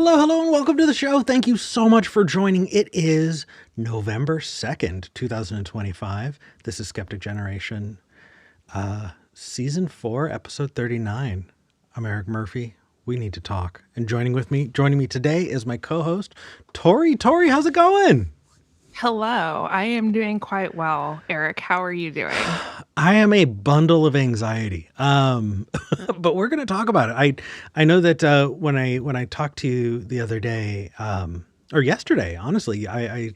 Hello, and welcome to the show. Thank you so much for joining. It is November 2nd, 2025. This is Skeptic Generation, Season 4, Episode 39. I'm Eric Murphy. We need to talk. And joining me today is my co-host, Tori. Tori, how's it going? Hello, I am doing quite well. Eric, how are you doing? I am a bundle of anxiety. But we're going to talk about it. I know that when I talked to you the other day, or yesterday, honestly, I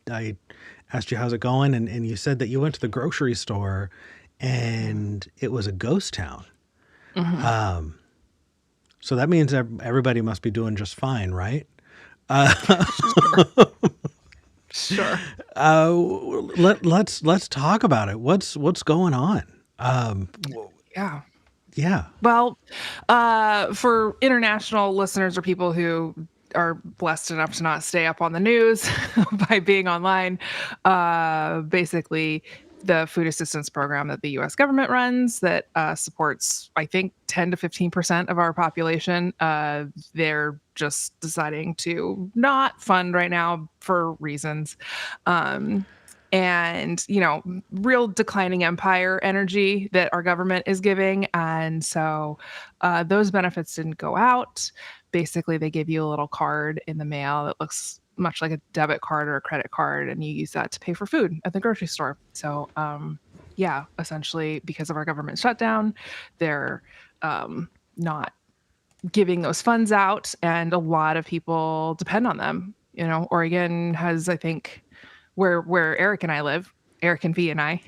asked you how's it going, and you said that you went to the grocery store and it was a ghost town. hmm Um, so that means that everybody must be doing just fine, right? Sure. Sure. Uh, let's talk about it. What's going on? Yeah. Yeah. Well, for international listeners or people who are blessed enough to not stay up on the news by being online, basically the food assistance program that the U.S. government runs that supports, I think, 10 to 15% of our population. They're just deciding to not fund right now for reasons. Um, and real declining empire energy that our government is giving, and so those benefits didn't go out. Basically, they give you a little card in the mail that looks much like a debit card or a credit card, and you use that to pay for food at the grocery store. So yeah, essentially, because of our government shutdown, they're not giving those funds out, and a lot of people depend on them. Oregon has, I think, where Eric and I live, Eric and V and I,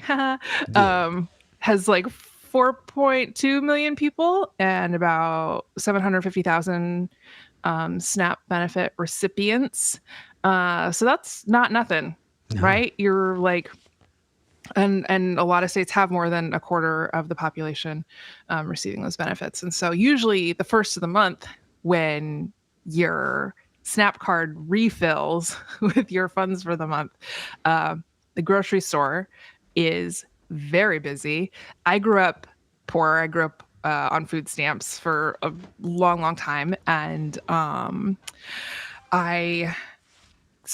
Yeah. has like 4.2 million people and about 750,000 SNAP benefit recipients. So that's not nothing, No. right? You're like, and a lot of states have more than a quarter of the population receiving those benefits. And so usually the first of the month, when your SNAP card refills with your funds for the month, uh, the grocery store is very busy. I grew up poor. I grew up on food stamps for a long, long time, and I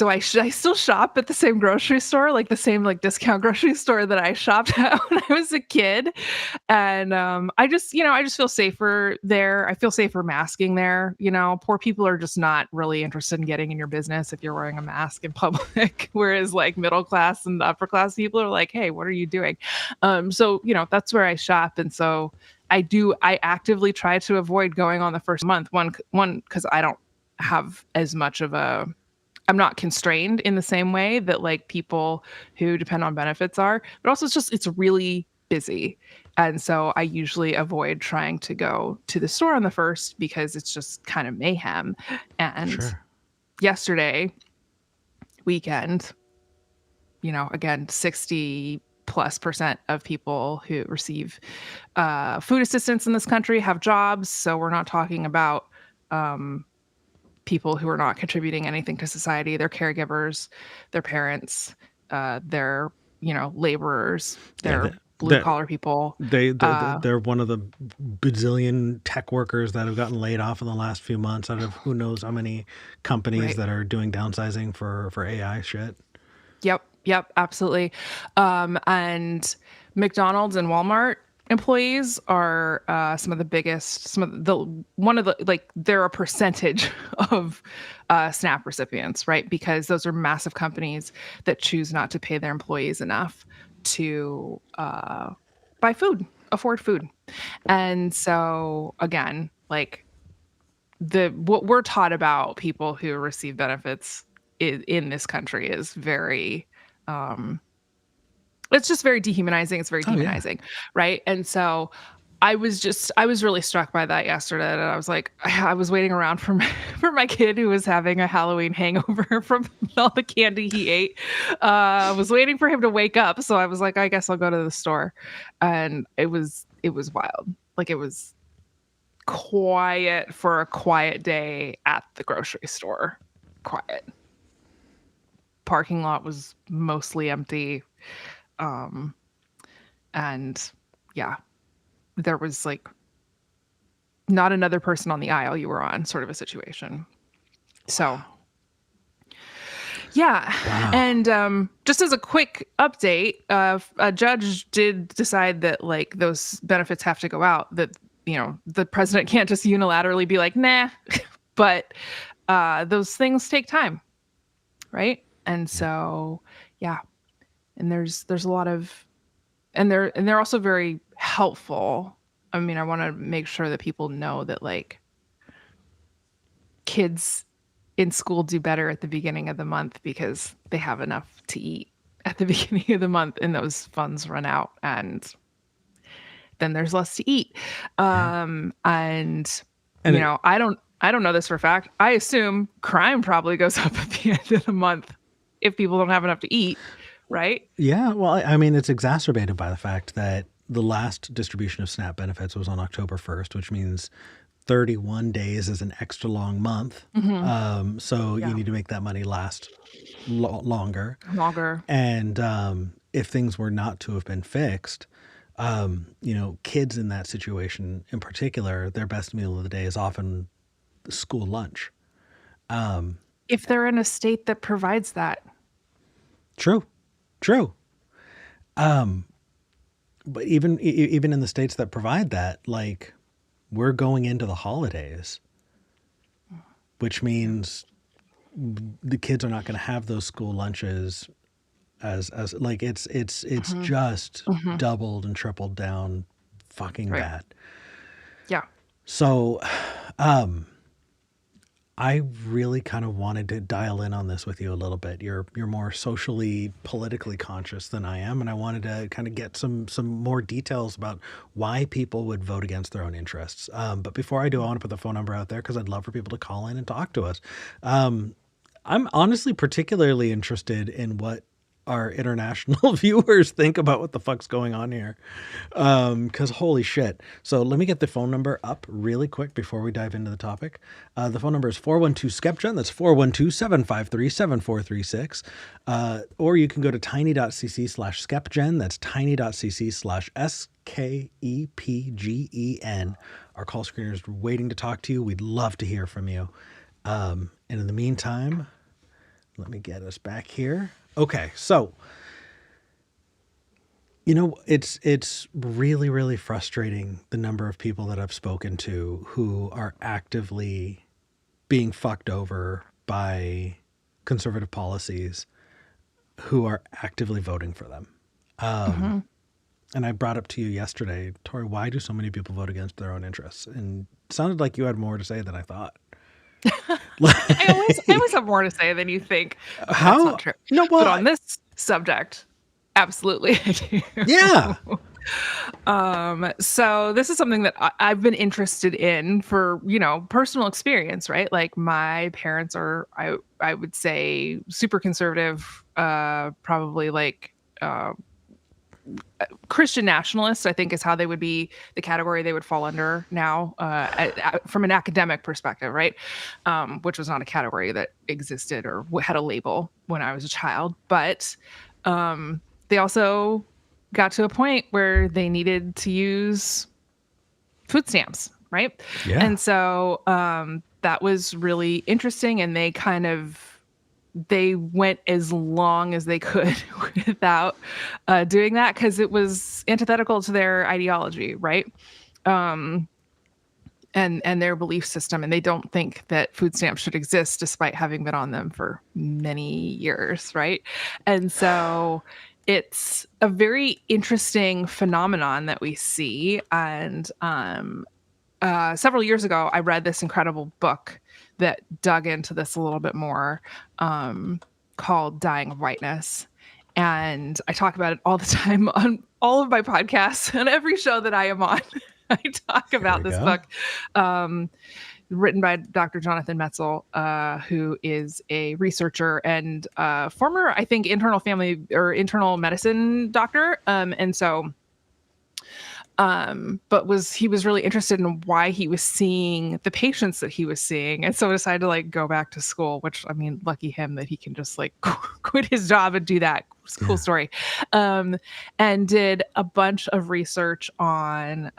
I still shop at the same grocery store, like the same like discount grocery store that I shopped at when I was a kid. And I just feel safer there. I feel safer masking there. Poor people are just not really interested in getting in your business if you're wearing a mask in public. Whereas like middle class and upper class people are like, hey, what are you doing? So that's where I shop. And so I actively try to avoid going on the first month. One, because I don't have as much of a I'm not constrained in the same way that like people who depend on benefits are, but also it's really busy. And so I usually avoid trying to go to the store on the first because it's just kind of mayhem. And Sure. yesterday weekend, again, 60+% of people who receive food assistance in this country have jobs. So we're not talking about um, people who are not contributing anything to society. They're caregivers, they're parents, they're laborers, Yeah. they're blue That collar people. Uh, they're one of the bazillion tech workers that have gotten laid off in the last few months out of who knows how many companies right. that are doing downsizing for AI shit. Yep, absolutely. And McDonald's and Walmart employees are one of the like they're a percentage of SNAP recipients, right? Because those are massive companies that choose not to pay their employees enough to buy food, afford food. And so again, like the what we're taught about people who receive benefits in this country is very um it's just very dehumanizing. It's very Oh yeah. demonizing, right? And so I was really struck by that yesterday, and I was like, I was waiting around for for my kid who was having a Halloween hangover from all the candy he ate. I was waiting for him to wake up, so I was like, I guess I'll go to the store, and it was wild. Like, it was quiet for a quiet day at the grocery store. Quiet. Parking lot was mostly empty. Um, and yeah, there was like not another person on the aisle you were on, sort of a situation. So yeah. Wow. And just as a quick update, a judge did decide that like those benefits have to go out, that, the president can't just unilaterally be like, nah, but those things take time. Right. And Yeah. so, yeah. And there's a lot of, and they're also very helpful. I mean, I want to make sure that people know that like kids in school do better at the beginning of the month because they have enough to eat at the beginning of the month and those funds run out and then there's less to eat. Yeah. And And it, I don't know this for a fact. I assume crime probably goes up at the end of the month if people don't have enough to eat, right? yeah, well, I mean, it's exacerbated by the fact that the last distribution of SNAP benefits was on October 1st, which means 31 days is an extra long month. Mm-hmm. So you Yeah. need to make that money last longer. Longer. And if things were not to have been fixed, kids in that situation in particular, their best meal of the day is often school lunch. If they're in a state that provides that. True, true. But even in the states that provide that, like we're going into the holidays, which means the kids are not going to have those school lunches as like it's Mm-hmm. just Mm-hmm. doubled and tripled down fucking Right. bad. Yeah. So I really kind of wanted to dial in on this with you a little bit. You're more socially, politically conscious than I am, and I wanted to kind of get some more details about why people would vote against their own interests. But before I do, I want to put the phone number out there because I'd love for people to call in and talk to us. I'm honestly particularly interested in what our international viewers think about what the fuck's going on here. Because holy shit. So let me get the phone number up really quick before we dive into the topic. The phone number is 412-SKEPGEN. That's 412-753-7436. Or you can go to tiny.cc/SKEPGEN. That's tiny.cc/SKEPGEN. Our call screeners are waiting to talk to you. We'd love to hear from you. And in the meantime, let me get us back here. Okay, so it's really, really frustrating the number of people that I've spoken to who are actively being fucked over by conservative policies, who are actively voting for them. Mm-hmm. And I brought up to you yesterday, Tori, why do so many people vote against their own interests? And it sounded like you had more to say than I thought. I always have more to say than you think. Okay, that's not How? true. No, But well, on this subject, absolutely I do. yeah. So this is something that I've been interested in for, personal experience, right? Like my parents are, I would say super conservative, probably like, Christian nationalists, I think, is how they would be the category they would fall under now, from an academic perspective, right? Which was not a category that existed or had a label when I was a child. But they also got to a point where they needed to use food stamps, right? Yeah. And so that was really interesting. And they went as long as they could without doing that because it was antithetical to their ideology, right? And their belief system, and they don't think that food stamps should exist despite having been on them for many years, right? And so it's a very interesting phenomenon that we see. And several years ago, I read this incredible book that dug into this a little bit more, called Dying of Whiteness. And I talk about it all the time on all of my podcasts and every show that I am on. I talk Here we about this go. book, written by Dr. Jonathan Metzl, who is a researcher and former, I think, internal medicine doctor. He was really interested in why he was seeing the patients that he was seeing. And so decided to like go back to school, which, I mean, lucky him that he can just like quit his job and do that. It's a cool story. And did a bunch of research on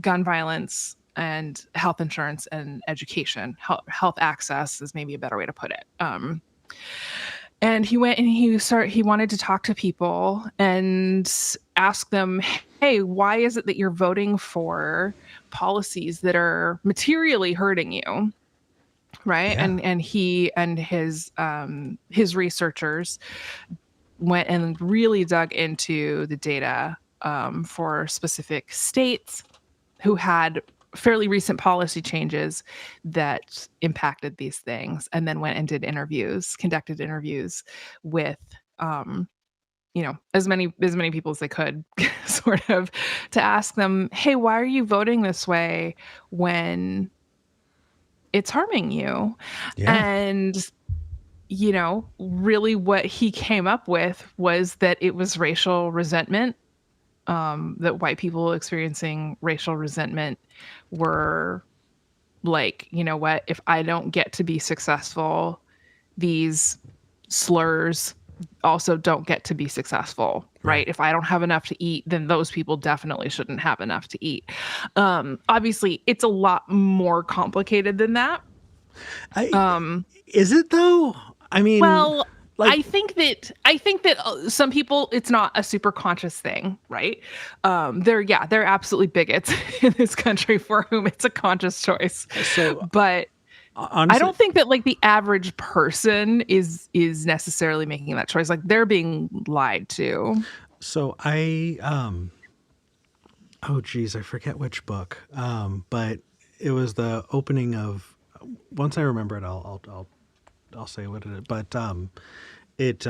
gun violence and health insurance and education. Health access is maybe a better way to put it. And he went and he wanted to talk to people and ask them, hey, why is it that you're voting for policies that are materially hurting you? Right. Yeah. And he and his researchers went and really dug into the data for specific states who had fairly recent policy changes that impacted these things, and then went and did conducted interviews with as many people as they could, sort of, to ask them, hey, why are you voting this way when it's harming you? Yeah. And really what he came up with was that it was racial resentment, that white people experiencing racial resentment were like, you know what, if I don't get to be successful, these slurs also don't get to be successful, right? Right. If I don't have enough to eat, then those people definitely shouldn't have enough to eat. Obviously, it's a lot more complicated than that. I Um, Is it though? I mean, well, like, I think that some people, it's not a super conscious thing, right? They're absolutely bigots in this country for whom it's a conscious choice. so But I honestly, don't think that like the average person is necessarily making that choice. Like they're being lied to. so I oh geez, I forget which book. But it was the opening of. Once I remember it, I'll say what it is. But it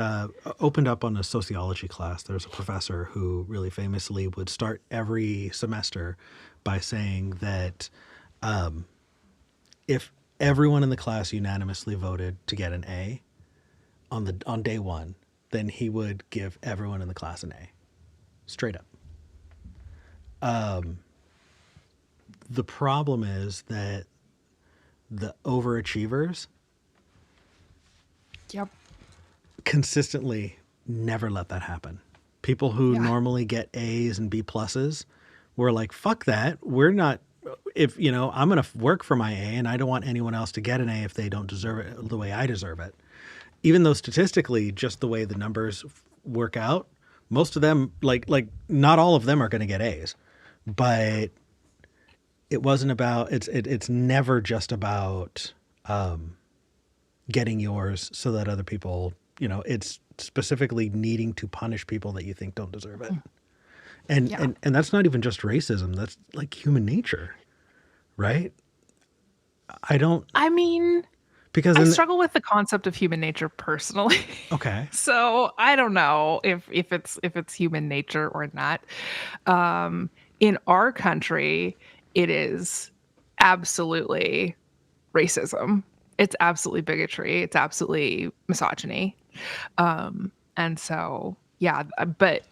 opened up on a sociology class. There was a professor who really famously would start every semester by saying that if everyone in the class unanimously voted to get an A on day one, then he would give everyone in the class an A, straight up. The problem is that the overachievers Yep. consistently never let that happen. People who Yeah. normally get A's and B pluses were like, fuck that. We're not, if, I'm going to work for my A and I don't want anyone else to get an A if they don't deserve it the way I deserve it. Even though statistically, just the way the numbers work out, most of them, like not all of them are going to get A's, but it wasn't about, it's never just about getting yours so that other people, it's specifically needing to punish people that you think don't deserve it. And Yeah. and that's not even just racism. That's like human nature, right? I don't I mean, because I in struggle with the concept of human nature personally. okay. So I don't know if it's human nature or not. In our country, it is absolutely racism. It's absolutely bigotry. It's absolutely misogyny. And so, yeah, but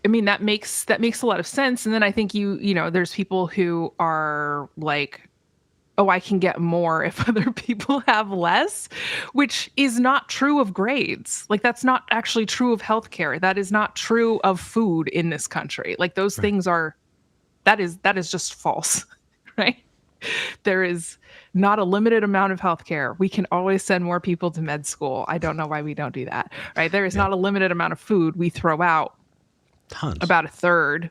I mean that makes a lot of sense. And then I think there's people who are like, oh, I can get more if other people have less, which is not true of grades. Like that's not actually true of healthcare. That is not true of food in this country. Like those Right. things are that is just false, right? There is not a limited amount of healthcare. We can always send more people to med school. I don't know why we don't do that, right? There is Yep. not a limited amount of food. We throw out Tons. about a third.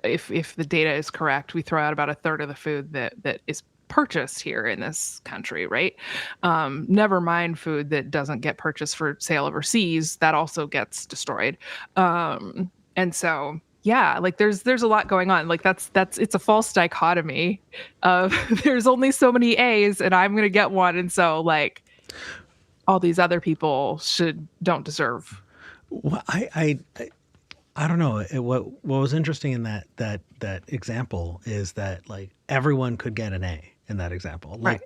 If the data is correct, we throw out about a third of the food that is purchased here in this country, right? Never mind food that doesn't get purchased for sale overseas, that also gets destroyed. And so yeah, like there's a lot going on. Like that's it's a false dichotomy of there's only so many A's and I'm gonna get one, and so like all these other people don't deserve. Well, I don't know. What was interesting in that example is that like everyone could get an A in that example. Right.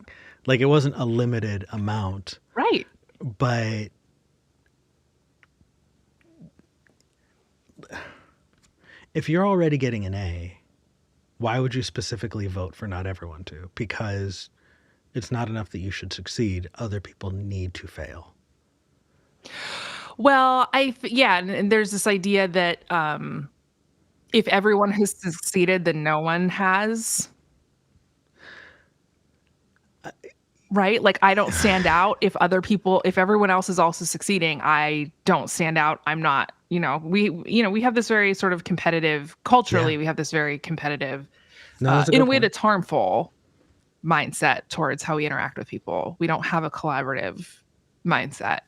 Like it wasn't a limited amount, Right. but if you're already getting an A, why would you specifically vote for not everyone to? Because it's not enough that you should succeed. Other people need to fail. Well, yeah, and there's this idea that if everyone has succeeded, then no one has. right? Like I don't stand out if everyone else is also succeeding, I don't stand out. I'm not, we have this very sort of competitive Yeah. culturally, we have this very competitive, No, that's a in a good way point. that's harmful mindset towards how we interact with people. We don't have a collaborative mindset.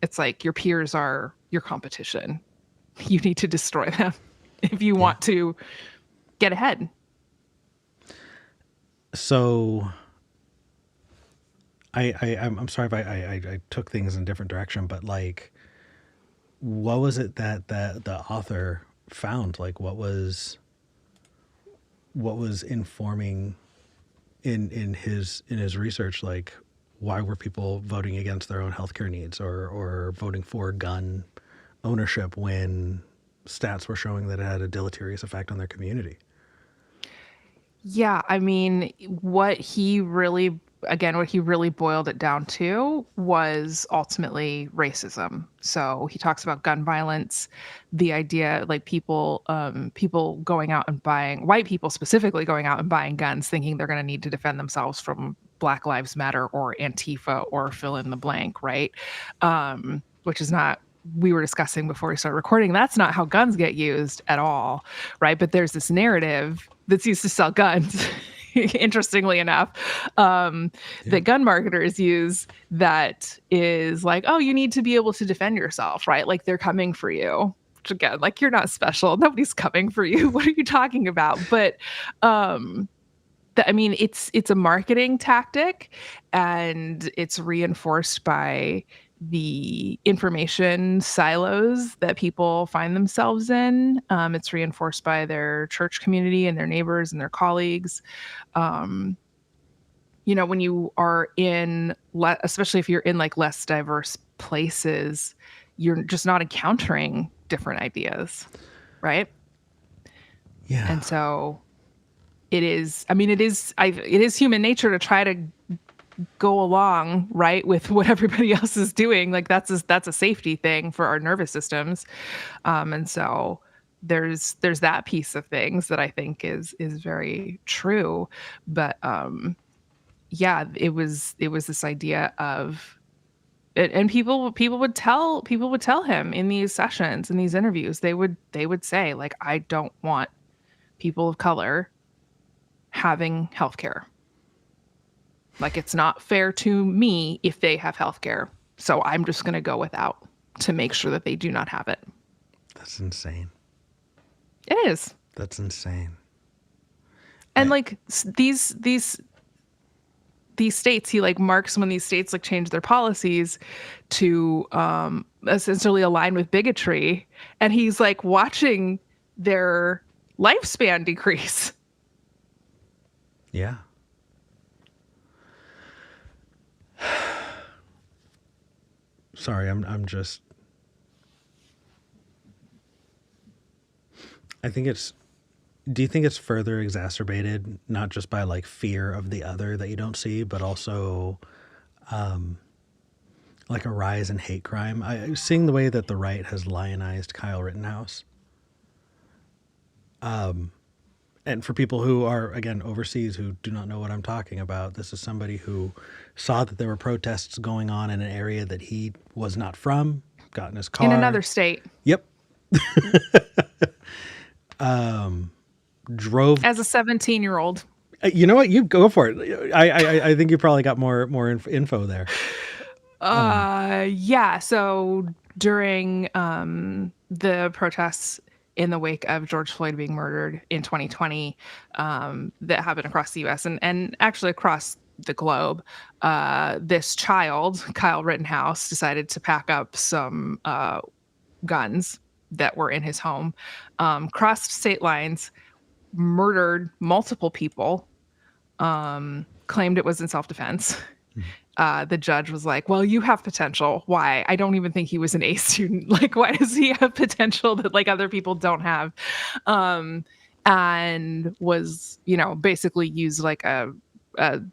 It's like your peers are your competition. You need to destroy them if you Yeah. want to get ahead. So I'm sorry if I took things in a different direction, but like, what was it that the author found? Like, what was informing in his research? Like, why were people voting against their own healthcare needs or voting for gun ownership when stats were showing that it had a deleterious effect on their community? Yeah, I mean, what he really boiled it down to was ultimately racism. So he talks about gun violence, the idea like people going out and buying, white people specifically going out and buying guns, thinking they're going to need to defend themselves from Black Lives Matter or Antifa or fill in the blank, right? Which is not, we were discussing before we started recording, that's not how guns get used at all, right? But there's this narrative that's used to sell guns, interestingly enough, Yeah. that gun marketers use that is like, oh, you need to be able to defend yourself, right? Like they're coming for you. Which again, like you're not special. Nobody's coming for you. What are you talking about? But um, I mean, it's a marketing tactic, and it's reinforced by the information silos that people find themselves in. It's reinforced by their church community and their neighbors and their colleagues. Um, when you are especially if you're in like less diverse places, you're just not encountering different ideas, right? Yeah. And so it is human nature to try to go along right with what everybody else is doing. Like that's a safety thing for our nervous systems. And so there's that piece of things that I think is very true. But yeah, it was this idea of it, and people would tell him in these sessions, in these interviews, they would say like, I don't want people of color having healthcare. Like it's not fair to me if they have healthcare. So I'm just going to go without to make sure that they do not have it. That's insane. It is. That's insane. And I like these states, he like marks when these states like change their policies to essentially align with bigotry, and he's like watching their lifespan decrease. Yeah. Sorry, I'm just I think it's do you think it's further exacerbated not just by like fear of the other that you don't see, but also like a rise in hate crime? Seeing the way that the right has lionized Kyle Rittenhouse, and for people who are again overseas who do not know what I'm talking about, this is somebody who saw that there were protests going on in an area that he was not from, got in his In car. another state, Yep. Drove. as a 17-year-old. You know what? You go for it. I think you probably got more info there. Yeah. So during the protests in the wake of George Floyd being murdered in 2020, that happened across the U.S. and actually across the globe, this child, Kyle Rittenhouse, decided to pack up some guns that were in his home, crossed state lines, murdered multiple people, claimed it was in self-defense. The judge was like, well, you have potential. Why? I don't even think he was an A student. Like, why does he have potential that like other people don't have? And was, basically used like a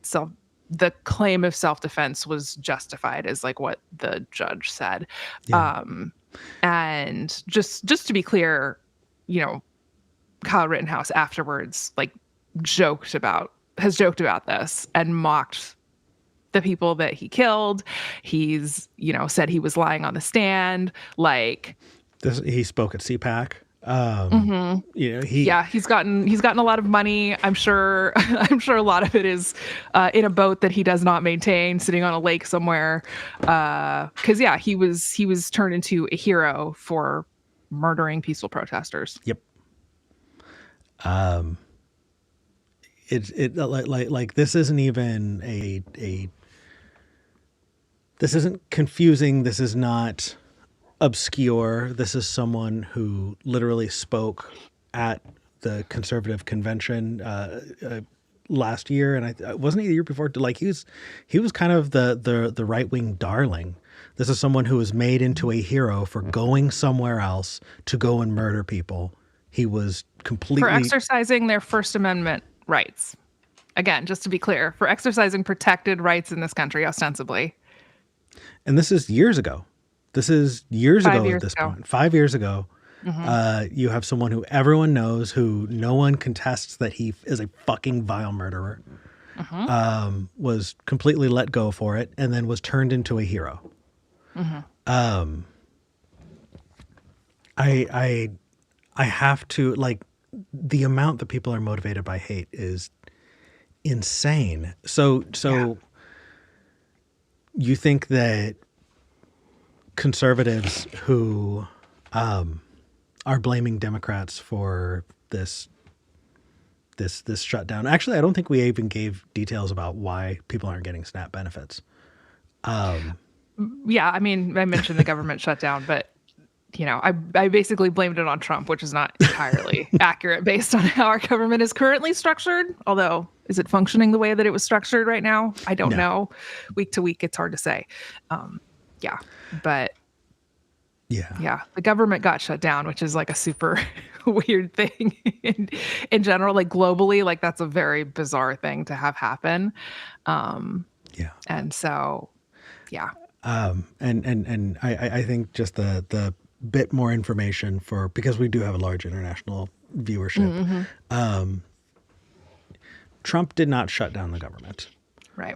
self, the claim of self-defense was justified as like what the judge said. Yeah. Um, and just to be clear, you know, Kyle Rittenhouse afterwards like has joked about this and mocked the people that he killed. He's, said he was lying on the stand. Like, He spoke at CPAC. mhm. He Yeah, he's gotten a lot of money. I'm sure I'm sure a lot of it is in a boat that he does not maintain, sitting on a lake somewhere. Because yeah, he was turned into a hero for murdering peaceful protesters. Yep. It like this isn't even a this isn't confusing. This is not obscure. This is someone who literally spoke at the conservative convention last year, and wasn't he the year before? Like he was kind of the right wing darling. This is someone who was made into a hero for going somewhere else to go and murder people. He was For completely, exercising their First Amendment rights. Again, just to be clear, for exercising protected rights in this country, ostensibly. and this is years ago. This is years five ago at years this ago. point. 5 years ago. hmm You have someone who everyone knows, who no one contests that he is a fucking vile murderer, hmm was completely let go for it, and then was turned into a hero. hmm I have to, like, the amount that people are motivated by hate is insane. So Yeah. you think that conservatives who are blaming Democrats for this shutdown. Actually, I don't think we even gave details about why people aren't getting SNAP benefits. Yeah, I mean, I mentioned the government shutdown, but I basically blamed it on Trump, which is not entirely accurate based on how our government is currently structured. Although, is it functioning the way that it was structured right now? I don't No. know. Week to week, it's hard to say. Yeah, but Yeah. yeah, the government got shut down, which is like a super weird thing in general. Like globally, like that's a very bizarre thing to have happen. Yeah. And so, yeah. And I think just the bit more information for, because we do have a large international viewership. Mm-hmm. Trump did not shut down the government. Right.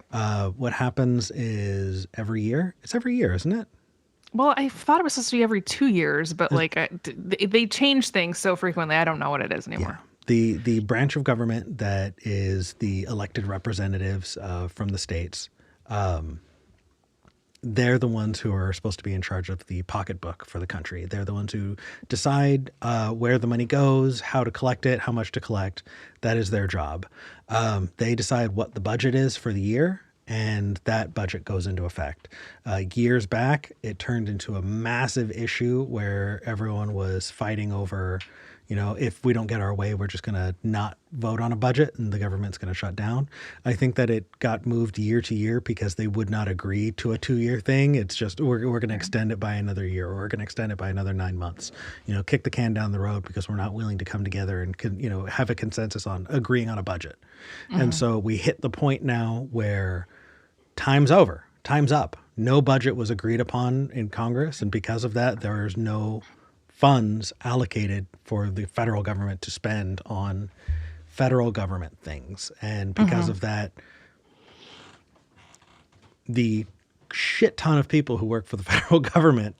What happens is every year, it's every year, isn't it? Well, I thought it was supposed to be every 2 years, but like they change things so frequently. I don't know what it is Yeah. anymore. The branch of government that is the elected representatives from the states, they're the ones who are supposed to be in charge of the pocketbook for the country. They're the ones who decide where the money goes, how to collect it, how much to collect. That is their job. They decide what the budget is for the year, and that budget goes into effect. Years back, it turned into a massive issue where everyone was fighting over, if we don't get our way, we're just going to not vote on a budget and the government's going to shut down. I think that it got moved year to year because they would not agree to a 2-year thing. It's just, we're going to extend it by another year, or we're going to extend it by another 9 months, kick the can down the road because we're not willing to come together and, have a consensus on agreeing on a budget. And so we hit the point now where time's over, time's up. No budget was agreed upon in Congress. And because of that, there's no funds allocated for the federal government to spend on federal government things. And because of that, the shit ton of people who work for the federal government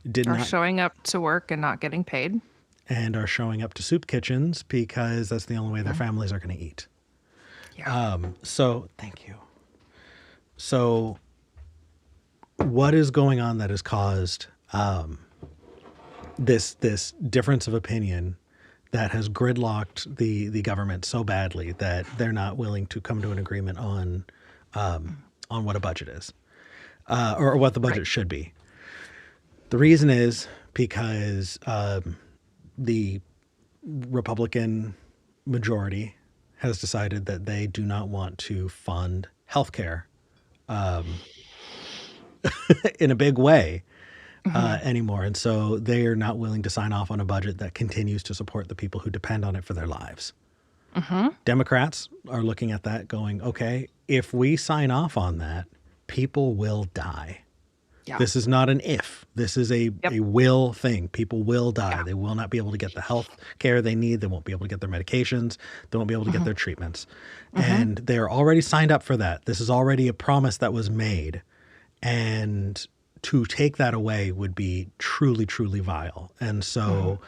did Or not, showing up to work and not getting paid. and are showing up to soup kitchens because that's the only way their families are going to eat. Yeah. So thank you. So what is going on that has caused this difference of opinion that has gridlocked the government so badly that they're not willing to come to an agreement on what a budget is, or what the budget Right. should be? The reason is because the Republican majority has decided that they do not want to fund healthcare in a big way anymore. And so they are not willing to sign off on a budget that continues to support the people who depend on it for their lives. Democrats are looking at that going, okay, if we sign off on that, people will die. Yeah. This is not an if. This is a Yep. will thing. People will die. Yeah. They will not be able to get the health care they need. They won't be able to get their medications. They won't be able to get their treatments. And they're already signed up for that. This is already a promise that was made. And to take that away would be truly, truly vile. And so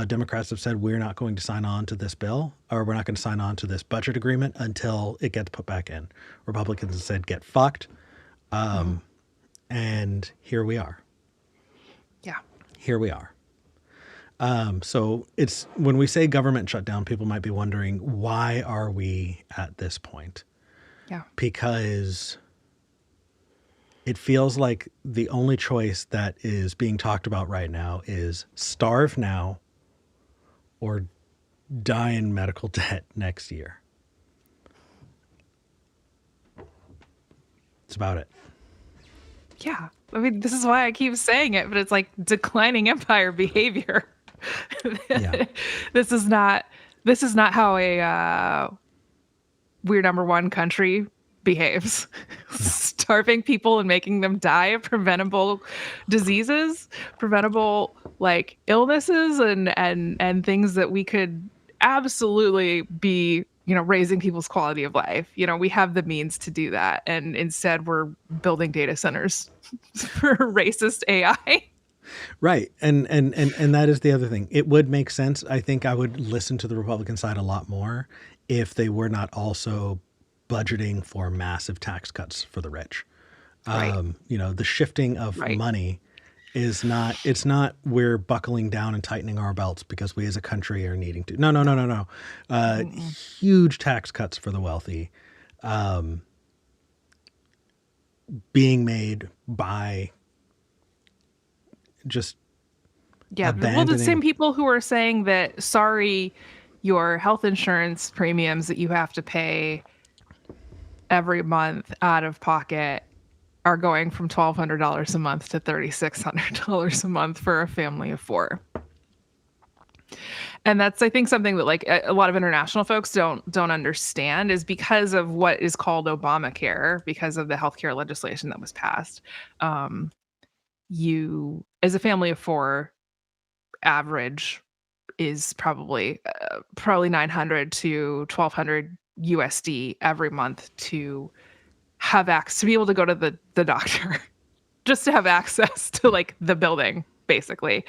Democrats have said, we're not going to sign on to this bill, or we're not going to sign on to this budget agreement until it gets put back in. Republicans have said, get fucked. And here we are. Yeah. Here we are. So it's when we say government shutdown, people might be wondering, why are we at this point? Yeah. Because it feels like the only choice that is being talked about right now is starve now or die in medical debt next year. That's about it. Yeah. I mean, this is why I keep saying it, but it's like declining empire behavior. Yeah. This is not how a we're number one country behaves. Starving people and making them die of preventable diseases, preventable like illnesses and things that we could absolutely be, raising people's quality of life. We have the means to do that. And instead we're building data centers for racist AI. Right. And that is the other thing. It would make sense. I think I would listen to the Republican side a lot more if they were not also budgeting for massive tax cuts for the rich. Right. The shifting of money is not, it's not we're buckling down and tightening our belts because we as a country are needing to. No. Huge tax cuts for the wealthy being made by just well, the same people who are saying that, sorry, your health insurance premiums that you have to pay every month out of pocket are going from $1,200 a month to $3,600 a month for a family of four. And that's, I think, something that like a lot of international folks don't understand, is because of what is called Obamacare, because of the healthcare legislation that was passed. You, as a family of four, average is probably 900 to 1,200 USD every month to have access, to be able to go to the doctor, just to have access to like the building, basically.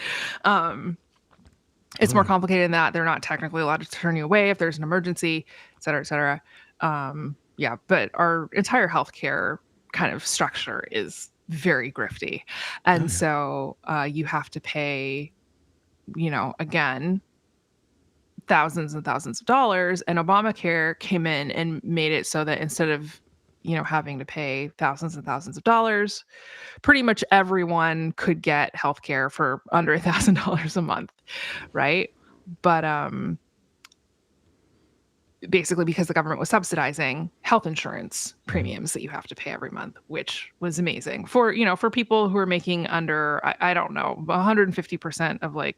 It's more complicated than that. They're not technically allowed to turn you away if there's an emergency, et cetera, et cetera. But our entire healthcare kind of structure is very grifty. And so you have to pay, again, thousands and thousands of dollars. And Obamacare came in and made it so that instead of, having to pay thousands and thousands of dollars, pretty much everyone could get healthcare for under $1,000 a month. Right. But basically because the government was subsidizing health insurance premiums that you have to pay every month, which was amazing for, for people who are making under, I don't know, 150% of like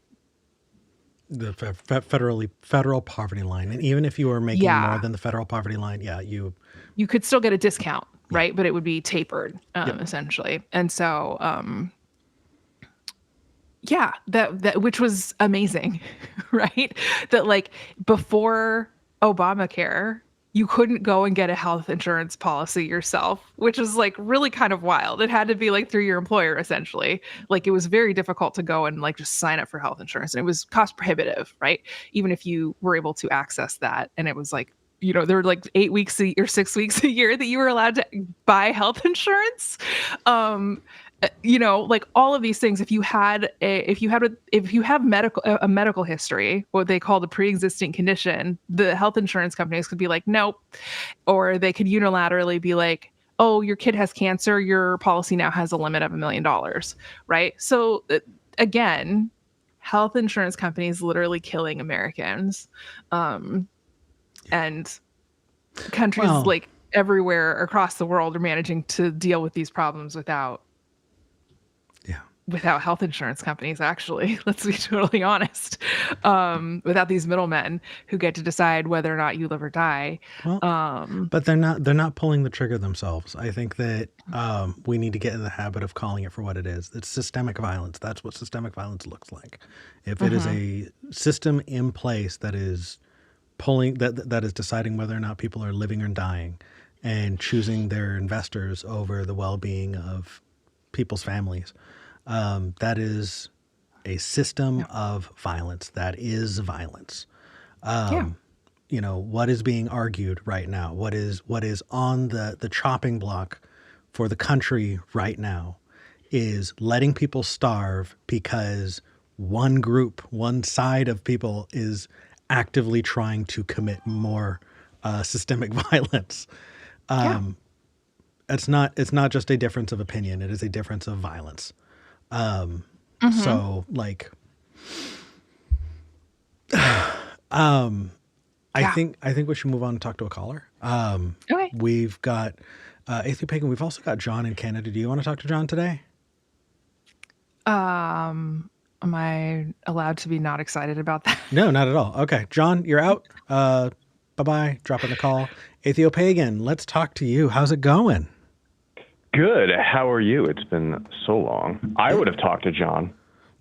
the federal poverty line. And even if you were making more than the federal poverty line, you could still get a discount, right? But it would be tapered, essentially. And so, that which was amazing, right? That like before Obamacare, you couldn't go and get a health insurance policy yourself, which is like really kind of wild. It had to be like through your employer, essentially. Like it was very difficult to go and like just sign up for health insurance, and it was cost prohibitive, right? Even if you were able to access that. And it was like, there were like 8 weeks or 6 weeks a year that you were allowed to buy health insurance. Like all of these things, if you have a medical history, what they call the pre-existing condition, the health insurance companies could be like, nope. Or they could unilaterally be like, oh, your kid has cancer, your policy now has a limit of $1 million. Right. So again, health insurance companies literally killing Americans. And countries like everywhere across the world are managing to deal with these problems without without health insurance companies, actually. Let's be totally honest. Without these middlemen who get to decide whether or not you live or die. Well, Um, but they're not pulling the trigger themselves. I think that we need to get in the habit of calling it for what it is. It's systemic violence. That's what systemic violence looks like. If it is mhm. a system in place that is that is deciding whether or not people are living or dying, and choosing their investors over the well-being of people's families, that is a system Yeah. of violence. That is violence. Yeah. What is being argued right now, what is on the chopping block for the country right now, is letting people starve because one side of people is actively trying to commit more systemic violence. Yeah. It's not just a difference of opinion, it is a difference of violence. Hmm. So like, I Yeah. think I think we should move on and talk to a caller. Okay. We've got Ethiopian. We've also got John in Canada. Do you want to talk to John today? Am I allowed to be not excited about that? No, not at all. Okay, John, you're out. Bye bye. Dropping the call. Ethiopagan, let's talk to you. How's it going? Good. How are you? It's been so long. I would have talked to John.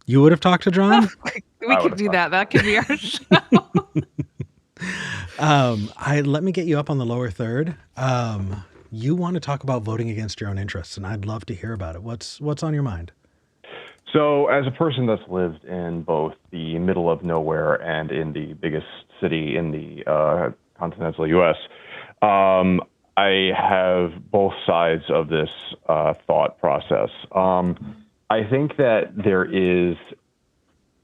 You would have talked to John. We I would could have do talked. that. That could be our show. I let me get you up on the lower third. You want to talk about voting against your own interests, and I'd love to hear about it. What's on your mind? So, as a person that's lived in both the middle of nowhere and in the biggest city in the continental U.S., I have both sides of this thought process. I think that there is,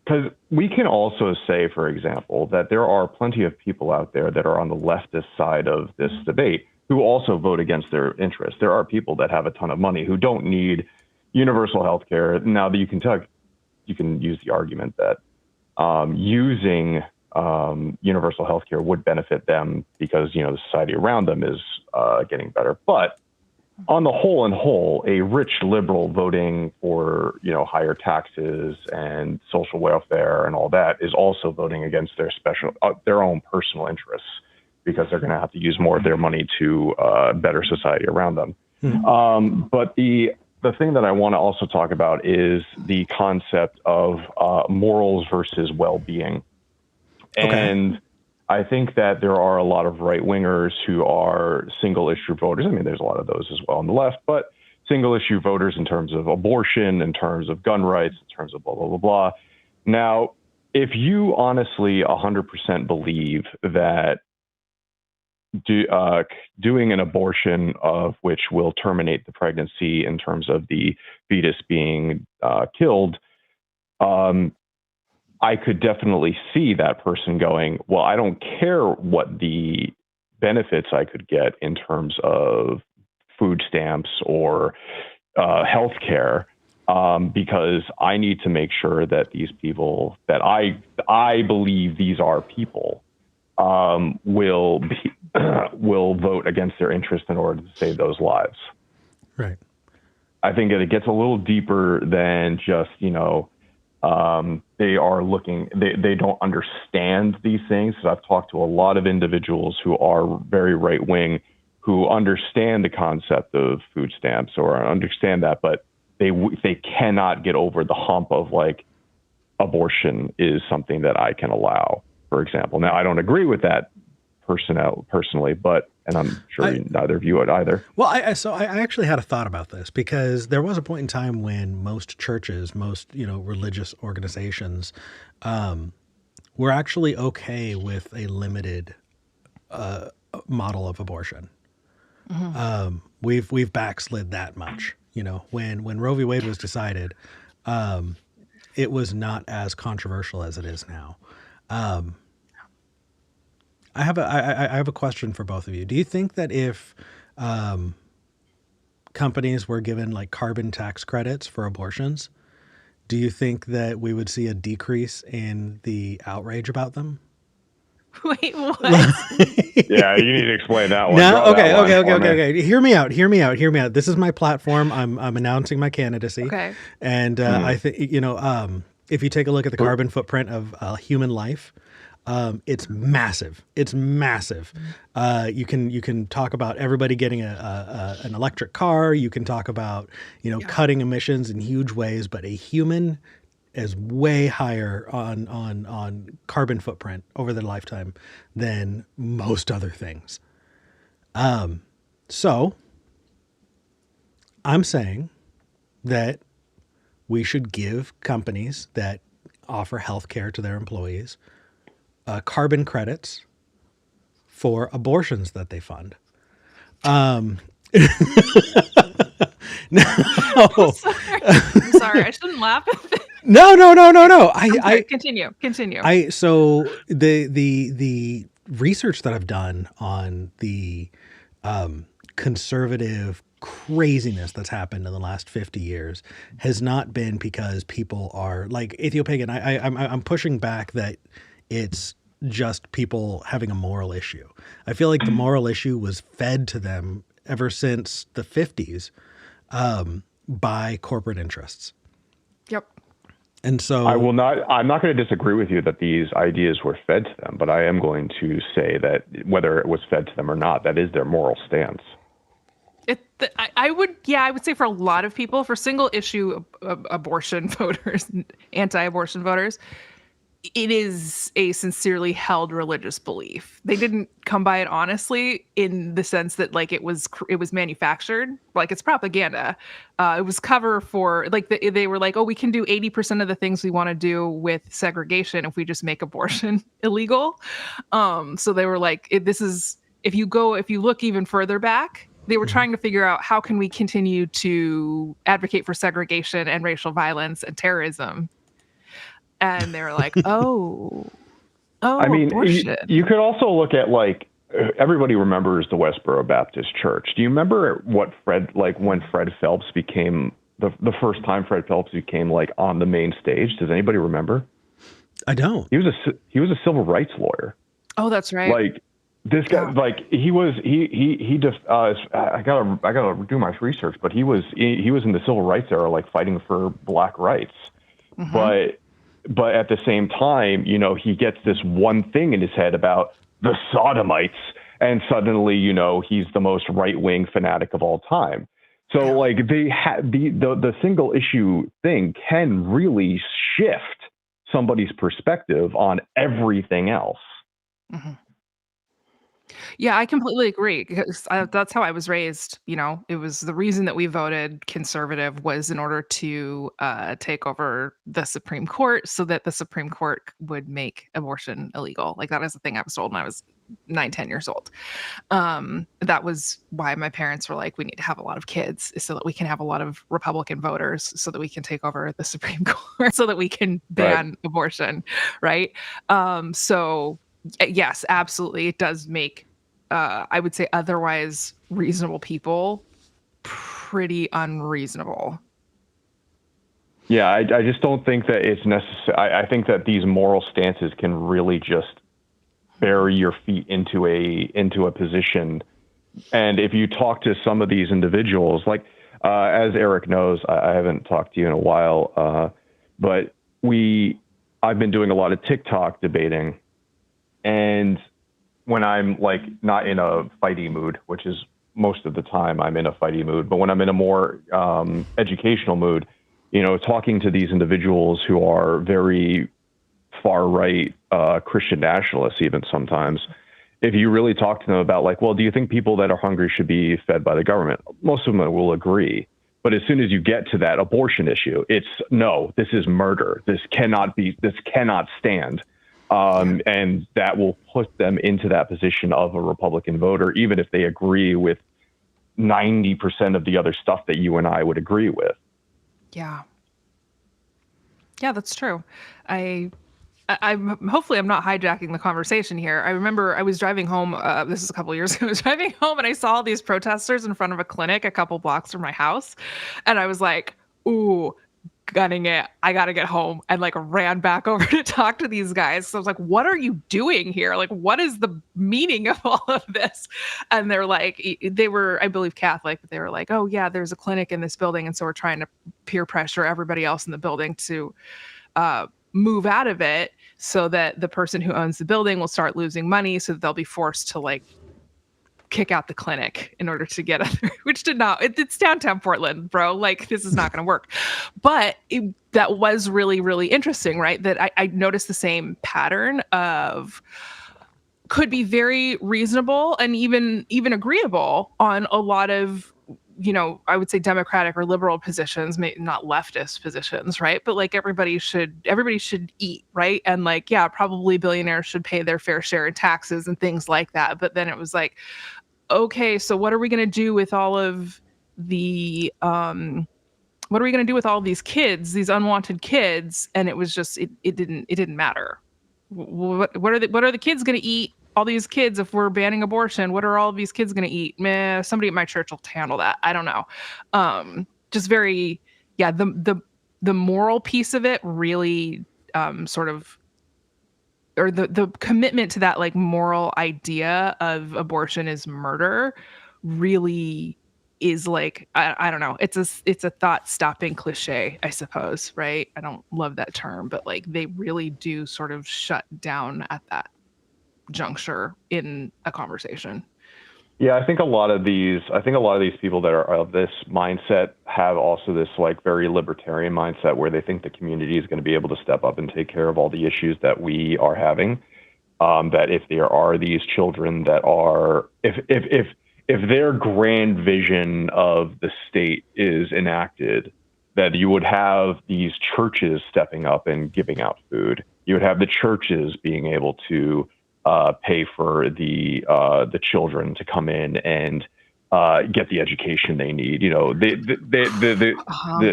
because we can also say, for example, that there are plenty of people out there that are on the leftist side of this debate who also vote against their interests. There are people that have a ton of money who don't need universal health care. Now that you can use the argument that using universal health care would benefit them because the society around them is getting better. But on the whole, a rich liberal voting for higher taxes and social welfare and all that is also voting against their own personal interests because they're going to have to use more of their money to better society around them. But the thing that I want to also talk about is the concept of morals versus well-being. Okay. And I think that there are a lot of right-wingers who are single-issue voters. I mean, there's a lot of those as well on the left, but single-issue voters in terms of abortion, in terms of gun rights, in terms of blah, blah, blah, blah. Now, if you honestly 100% believe that doing an abortion of which will terminate the pregnancy in terms of the fetus being killed, I could definitely see that person going, well, I don't care what the benefits I could get in terms of food stamps or health care, because I need to make sure that these people that I believe these are people will will vote against their interest in order to save those lives. Right. I think that it gets a little deeper than just they are looking. They don't understand these things. So I've talked to a lot of individuals who are very right wing, who understand the concept of food stamps or understand that, but they cannot get over the hump of like abortion is something that I can allow, for example. Now I don't agree with that personally, but and I'm sure neither of you would either. Well, I actually had a thought about this because there was a point in time when most churches, most religious organizations, were actually okay with a limited model of abortion. We've backslid that much. When Roe v. Wade was decided, it was not as controversial as it is now. I have a question for both of you. Do you think that if companies were given like carbon tax credits for abortions, do you think that we would see a decrease in the outrage about them? Wait, what? Yeah, you need to explain that one. No, Draw that okay, line okay, okay, for okay, me. okay. Hear me out. Hear me out. Hear me out. This is my platform. I'm announcing my candidacy, Okay. and I think if you take a look at the carbon footprint of human life, it's massive. It's massive. You can talk about everybody getting an electric car. You can talk about cutting emissions in huge ways, but a human is way higher on carbon footprint over their lifetime than most other things. So I'm saying that we should give companies that offer health care to their employees carbon credits for abortions that they fund. No, I'm sorry. I shouldn't laugh at this. no, no, no, no, no. Okay, continue. So the research that I've done on the conservative craziness that's happened in the last 50 years has not been because people are like Ethiopian. I'm pushing back that it's just people having a moral issue. I feel like the moral issue was fed to them ever since the 50s by corporate interests. Yep. And so I'm not going to disagree with you that these ideas were fed to them, but I am going to say that whether it was fed to them or not, that is their moral stance. I would say for a lot of people, for single issue abortion voters, anti-abortion voters, it is a sincerely held religious belief. They didn't come by it honestly in the sense that like it was manufactured, like it's propaganda. It was cover for like they were like, oh, we can do 80% of the things we want to do with segregation if we just make abortion illegal. So they were like, if you look even further back, they were trying to figure out how can we continue to advocate for segregation and racial violence and terrorism. And they were like, oh, I mean, abortion. you could also look at like everybody remembers the Westboro Baptist Church. Do you remember when Fred Phelps became the first time Fred Phelps became like on the main stage? Does anybody remember? I don't. He was a civil rights lawyer. Oh, that's right. Like this guy, like I gotta do my research, but he was in the civil rights era, like fighting for black rights. Mm-hmm. But at the same time, he gets this one thing in his head about the sodomites, and suddenly, he's the most right-wing fanatic of all time. So like they had the single issue thing can really shift somebody's perspective on everything else. Mm-hmm. Yeah, I completely agree because that's how I was raised. It was the reason that we voted conservative was in order to take over the Supreme Court so that the Supreme Court would make abortion illegal. Like that is the thing I was told when I was 9, 10 years old. That was why my parents were like, we need to have a lot of kids so that we can have a lot of Republican voters so that we can take over the Supreme Court so that we can ban abortion. Right. So yes, absolutely. It does make, I would say, otherwise reasonable people pretty unreasonable. Yeah, I just don't think that it's necessary. I think that these moral stances can really just bury your feet into a position. And if you talk to some of these individuals, like as Eric knows, I haven't talked to you in a while, but I've been doing a lot of TikTok debating. And when I'm like not in a fighty mood, which is most of the time I'm in a fighty mood, but when I'm in a more educational mood, talking to these individuals who are very far right Christian nationalists, even sometimes, if you really talk to them about like, well, do you think people that are hungry should be fed by the government? Most of them will agree. But as soon as you get to that abortion issue, it's no, this is murder. This cannot stand. And that will put them into that position of a Republican voter, even if they agree with 90% of the other stuff that you and I would agree with. Yeah. Yeah, that's true. I'm hopefully I'm not hijacking the conversation here. I remember I was driving home. This is a couple of years ago. I was driving home and I saw these protesters in front of a clinic a couple blocks from my house. And I was like, ooh, gunning it. I got to get home, and like ran back over to talk to these guys. So I was like, what are you doing here? Like, what is the meaning of all of this? And they're like, they were, I believe, Catholic, but they were like, oh yeah, there's a clinic in this building. And so we're trying to peer pressure everybody else in the building to move out of it so that the person who owns the building will start losing money, so that they'll be forced to like kick out the clinic in order to get other, which did not, it's downtown Portland, bro. Like, this is not going to work. But that was really, really interesting, right? That I noticed the same pattern of could be very reasonable and even agreeable on a lot of, I would say democratic or liberal positions, maybe not leftist positions, right? But like everybody should eat, right? And like, yeah, probably billionaires should pay their fair share in taxes and things like that. But then it was like, okay, so what are we going to do with all of the what are we going to do with all these kids, these unwanted kids? And it was just it didn't matter. What are the kids going to eat? All these kids, if we're banning abortion, what are all of these kids going to eat? Meh, somebody at my church will handle that. I don't know. Just very, yeah. The moral piece of it really sort of, or the commitment to that like moral idea of abortion is murder really is like, I don't know, it's a thought stopping cliche, I suppose, right? I don't love that term, but like they really do sort of shut down at that juncture in a conversation. Yeah, I think a lot of these people that are of this mindset have also this like very libertarian mindset where they think the community is going to be able to step up and take care of all the issues that we are having. That if there are these children that are, if their grand vision of the state is enacted, that you would have these churches stepping up and giving out food. You would have the churches being able to pay for the children to come in and get the education they need.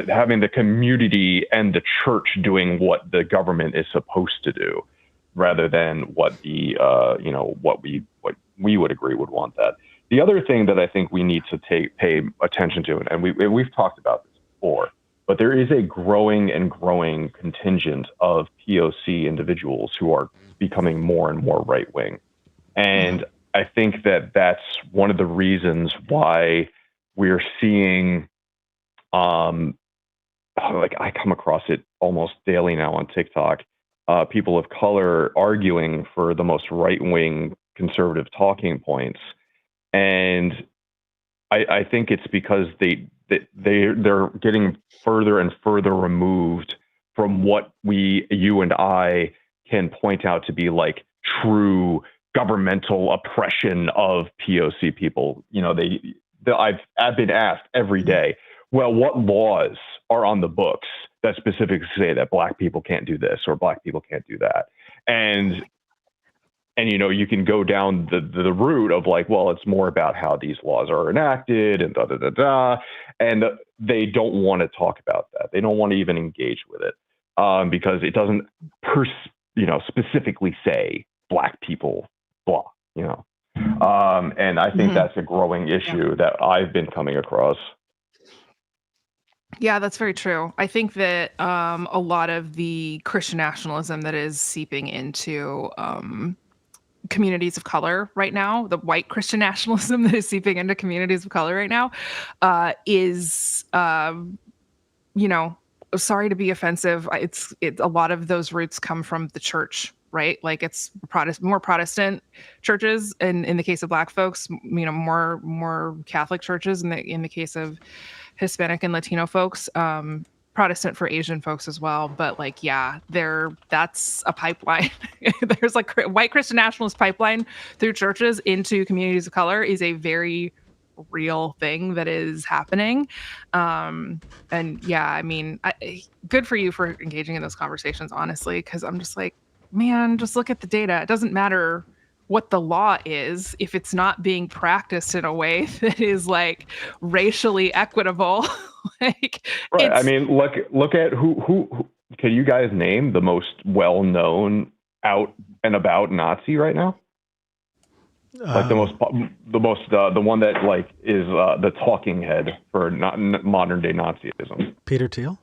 Having the community and the church doing what the government is supposed to do, rather than what what we would agree would want that. The other thing that I think we need to pay attention to, and we've talked about this before, but there is a growing contingent of POC individuals who are becoming more and more right wing, and I think that that's one of the reasons why we're seeing, like I come across it almost daily now on TikTok, people of color arguing for the most right wing conservative talking points, and I think it's because they're getting further and further removed from what you and I can point out to be like true governmental oppression of POC people. I've been asked every day, well, what laws are on the books that specifically say that Black people can't do this or Black people can't do that? And you can go down the route of like, well, it's more about how these laws are enacted and and they don't want to talk about that. They don't want to even engage with it because it doesn't specifically say Black people, blah, and I think that's a growing issue that I've been coming across. Yeah, that's very true. I think that a lot of the Christian nationalism that is seeping into communities of color right now, the white Christian nationalism that is seeping into communities of color right now, is, sorry to be offensive. It's a lot of those roots come from the church, right? Like it's more Protestant churches, and in the case of Black folks, more Catholic churches. In the case of Hispanic and Latino folks, Protestant for Asian folks as well. But like, yeah, that's a pipeline. There's like white Christian nationalist pipeline through churches into communities of color is a very real thing that is happening. And yeah, I mean, good for you for engaging in those conversations, honestly, because I'm just like, man, just look at the data. It doesn't matter what the law is if it's not being practiced in a way that is like racially equitable. Like, right. I mean, look at who can you guys name the most well-known out and about Nazi right now? Like the one that like is the talking head for modern day Nazism. Peter Thiel.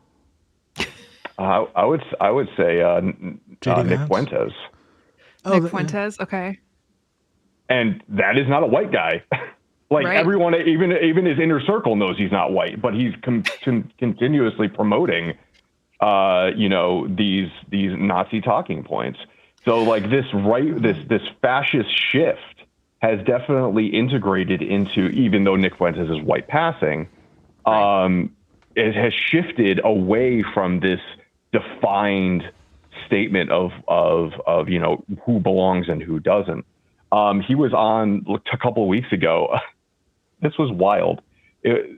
I would say JD Nick Vance? Fuentes, Oh, Nick Fuentes. Okay. and that is not a white guy. Like Right. everyone, even his inner circle knows he's not white, but he's continuously promoting, these Nazi talking points. So like this fascist shift has definitely integrated into, even though Nick Fuentes is white passing, it has shifted away from this defined statement of who belongs and who doesn't. He was on a couple of weeks ago. This was wild.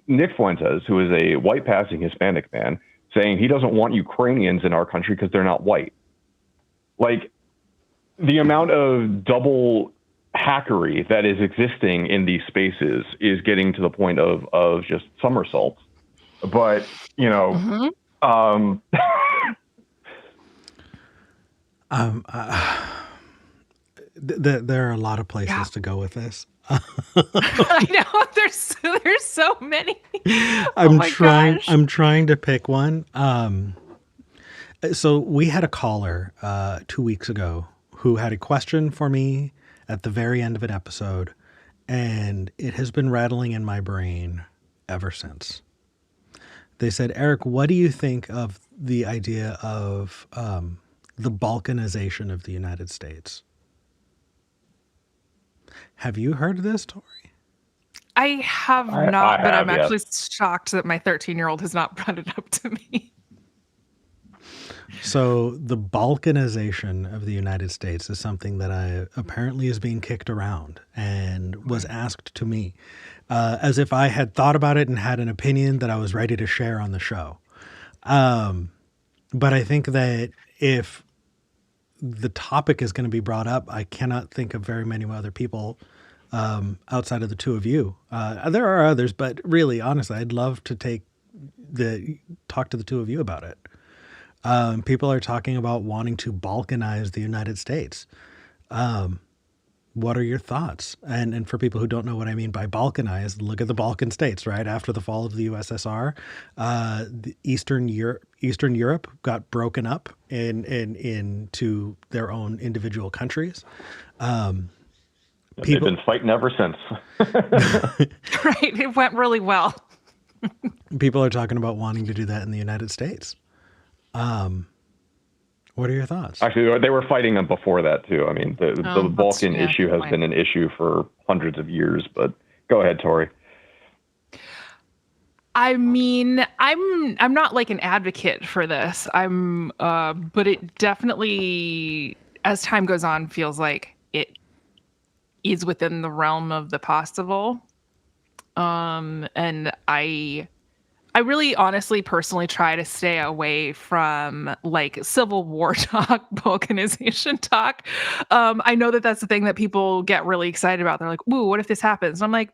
Nick Fuentes, who is a white passing Hispanic man, saying he doesn't want Ukrainians in our country because they're not white. Like, the amount of double hackery that is existing in these spaces is getting to the point of just somersaults. But, Mm-hmm. There are a lot of places to go with this. I know there's so many. I'm Gosh. I'm trying to pick one. So we had a caller 2 weeks ago who had a question for me at the very end of an episode, and it has been rattling in my brain ever since. They said, Eric, what do you think of the idea of the Balkanization of the United States? Have you heard of this, Tori? I have I not, but have, I'm yes. actually shocked that my 13-year-old has not brought it up to me. So the Balkanization of the United States is something that apparently is being kicked around and was asked to me, as if I had thought about it and had an opinion that I was ready to share on the show. But I think that if the topic is going to be brought up, I cannot think of very many other people outside of the two of you. There are others, but really, honestly, I'd love to talk to the two of you about it. People are talking about wanting to Balkanize the United States. What are your thoughts? And for people who don't know what I mean by Balkanize, look at the Balkan states, right? After the fall of the USSR, the Eastern Europe got broken up into their own individual countries. They've been fighting ever since. Right. It went really well. People are talking about wanting to do that in the United States. What are your thoughts? Actually, they were fighting them before that too. I mean, the Balkan issue has been an issue for hundreds of years. But go ahead, Tori. I mean, I'm not like an advocate for this. But it definitely, as time goes on, feels like it is within the realm of the possible. And I really honestly personally try to stay away from like Civil War talk, Balkanization talk. I know that that's the thing that people get really excited about. They're like, ooh, what if this happens? And I'm like,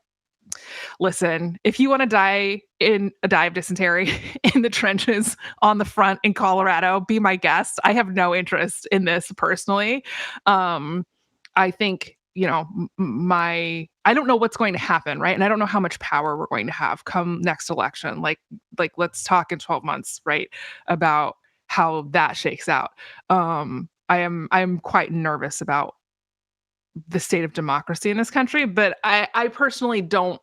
listen, if you want to die of dysentery in the trenches on the front in Colorado, be my guest. I have no interest in this personally. I think, I don't know what's going to happen, right? And I don't know how much power we're going to have come next election. Like let's talk in 12 months, right? About how that shakes out. I'm quite nervous about the state of democracy in this country, but I personally don't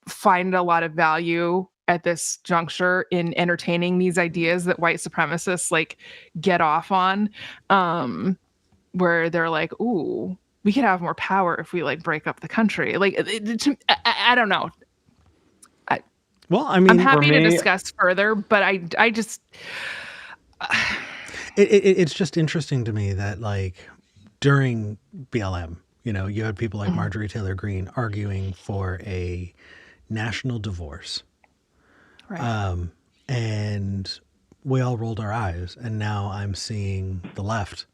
find a lot of value at this juncture in entertaining these ideas that white supremacists like get off on, where they're like, ooh, we could have more power if we like break up the country. Like, I don't know. I'm happy to discuss further, but I just, it's just interesting to me that like during BLM, you had people like Marjorie Taylor Greene arguing for a national divorce. right. And we all rolled our eyes. And now I'm seeing the left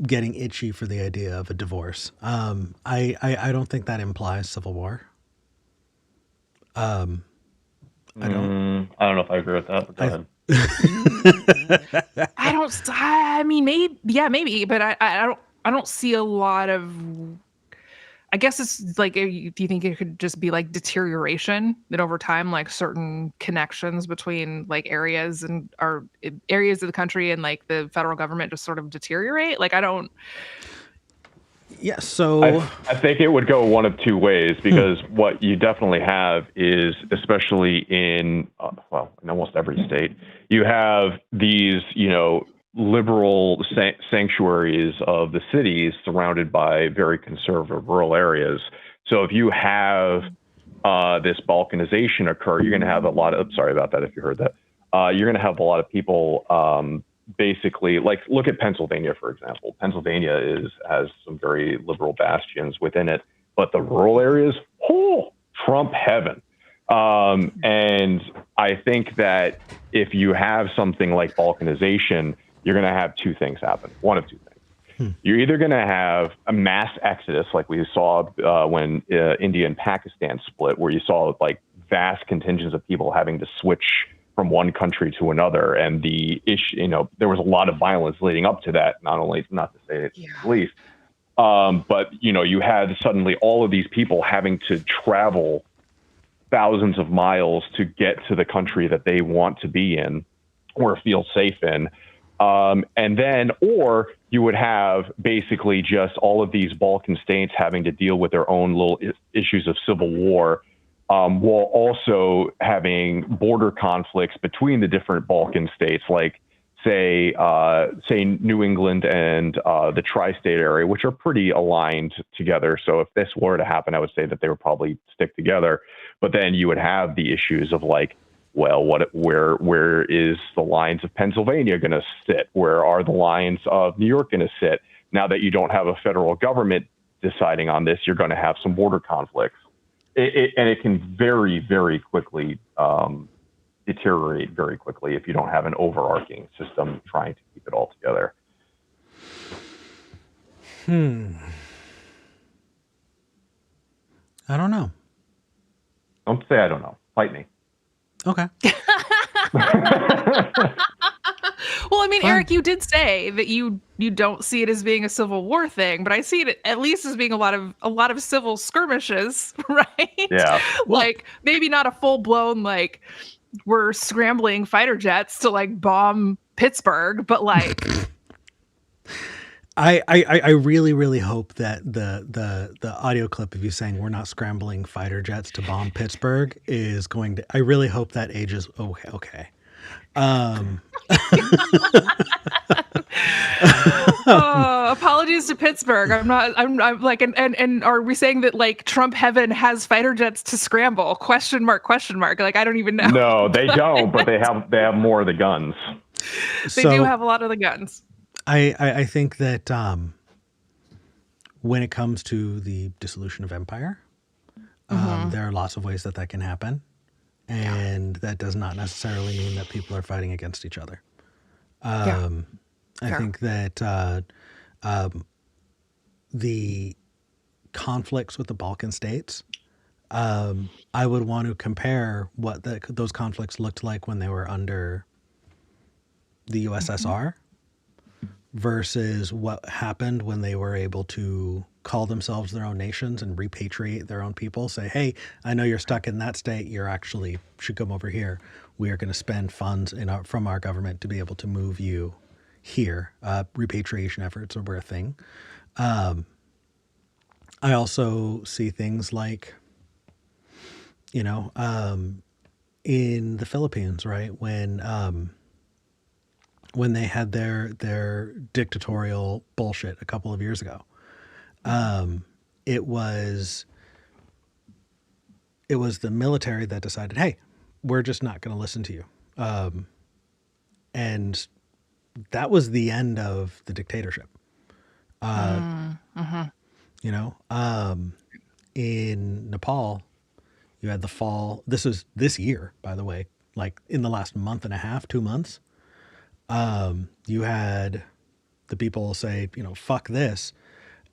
getting itchy for the idea of a divorce. I don't think that implies civil war. I don't know if I agree with that, but go ahead. I mean, maybe, but I don't see a lot of I guess it's like, do you think it could just be like deterioration that over time, like certain connections between like areas and or areas of the country and like the federal government just sort of deteriorate? Like, I don't. Yeah. So I think it would go one of two ways, because what you definitely have is, especially in, well, in almost every state, you have these, liberal sanctuaries of the cities surrounded by very conservative rural areas. So if you have this balkanization occur, you're going to have a lot of, sorry about that if you heard that, you're going to have a lot of people basically, like, look at Pennsylvania, for example. Pennsylvania has some very liberal bastions within it, but the rural areas, oh, Trump heaven. And I think that if you have something like balkanization, you're going to have two things happen. One of two things. You're either going to have a mass exodus, like we saw when India and Pakistan split, where you saw like vast contingents of people having to switch from one country to another, and the issue, there was a lot of violence leading up to that. Not to say it's the least, but you had suddenly all of these people having to travel thousands of miles to get to the country that they want to be in or feel safe in. And then, or you would have basically just all of these Balkan states having to deal with their own little issues of civil war, while also having border conflicts between the different Balkan states, like say New England and the tri-state area, which are pretty aligned together. So if this were to happen, I would say that they would probably stick together. But then you would have the issues of like, well, where is the lines of Pennsylvania going to sit? Where are the lines of New York going to sit? Now that you don't have a federal government deciding on this, you're going to have some border conflicts. And it can very, very quickly deteriorate very quickly if you don't have an overarching system trying to keep it all together. I don't know. Don't say I don't know. Fight me. Okay. Well, I mean, Fine. Eric, you did say that you don't see it as being a civil war thing, but I see it at least as being a lot of civil skirmishes, right? Yeah. Like maybe not a full blown like we're scrambling fighter jets to like bomb Pittsburgh, but like I really, really hope that the audio clip of you saying we're not scrambling fighter jets to bomb Pittsburgh is going to, I really hope that ages okay. Apologies to Pittsburgh. I'm like, and are we saying that like Trump heaven has fighter jets to scramble? Question mark. Like, I don't even know. No, they don't, but they have more of the guns. They do have a lot of the guns. I think that when it comes to the dissolution of empire, there are lots of ways that can happen. And that does not necessarily mean that people are fighting against each other. I think that the conflicts with the Balkan states, I would want to compare what those conflicts looked like when they were under the USSR versus what happened when they were able to call themselves their own nations and repatriate their own people. Say, hey, I know you're stuck in that state. You're actually should come over here. We are going to spend funds from our government to be able to move you here. Repatriation efforts were a thing. I also see things like, in the Philippines, right? When they had their dictatorial bullshit a couple of years ago. It was the military that decided, hey, we're just not going to listen to you. And that was the end of the dictatorship. In Nepal, you had the fall. This was this year, by the way, like in the last month and a half, 2 months. You had the people say, fuck this.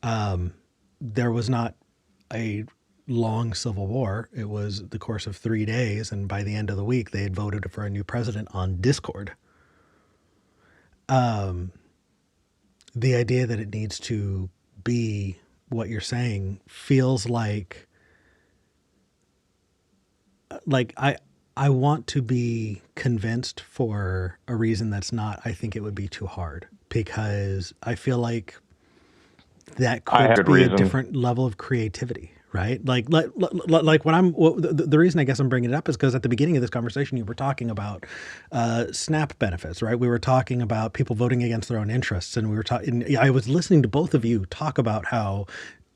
There was not a long civil war. It was the course of 3 days. And by the end of the week, they had voted for a new president on Discord. The idea that it needs to be what you're saying feels like I want to be convinced for a reason that's not. I think it would be too hard because I feel like that I have could good be a reason. different level of creativity, right? Like when the reason I guess I'm bringing it up is because at the beginning of this conversation, you were talking about SNAP benefits, right? We were talking about people voting against their own interests, and we were talking. I was listening to both of you talk about how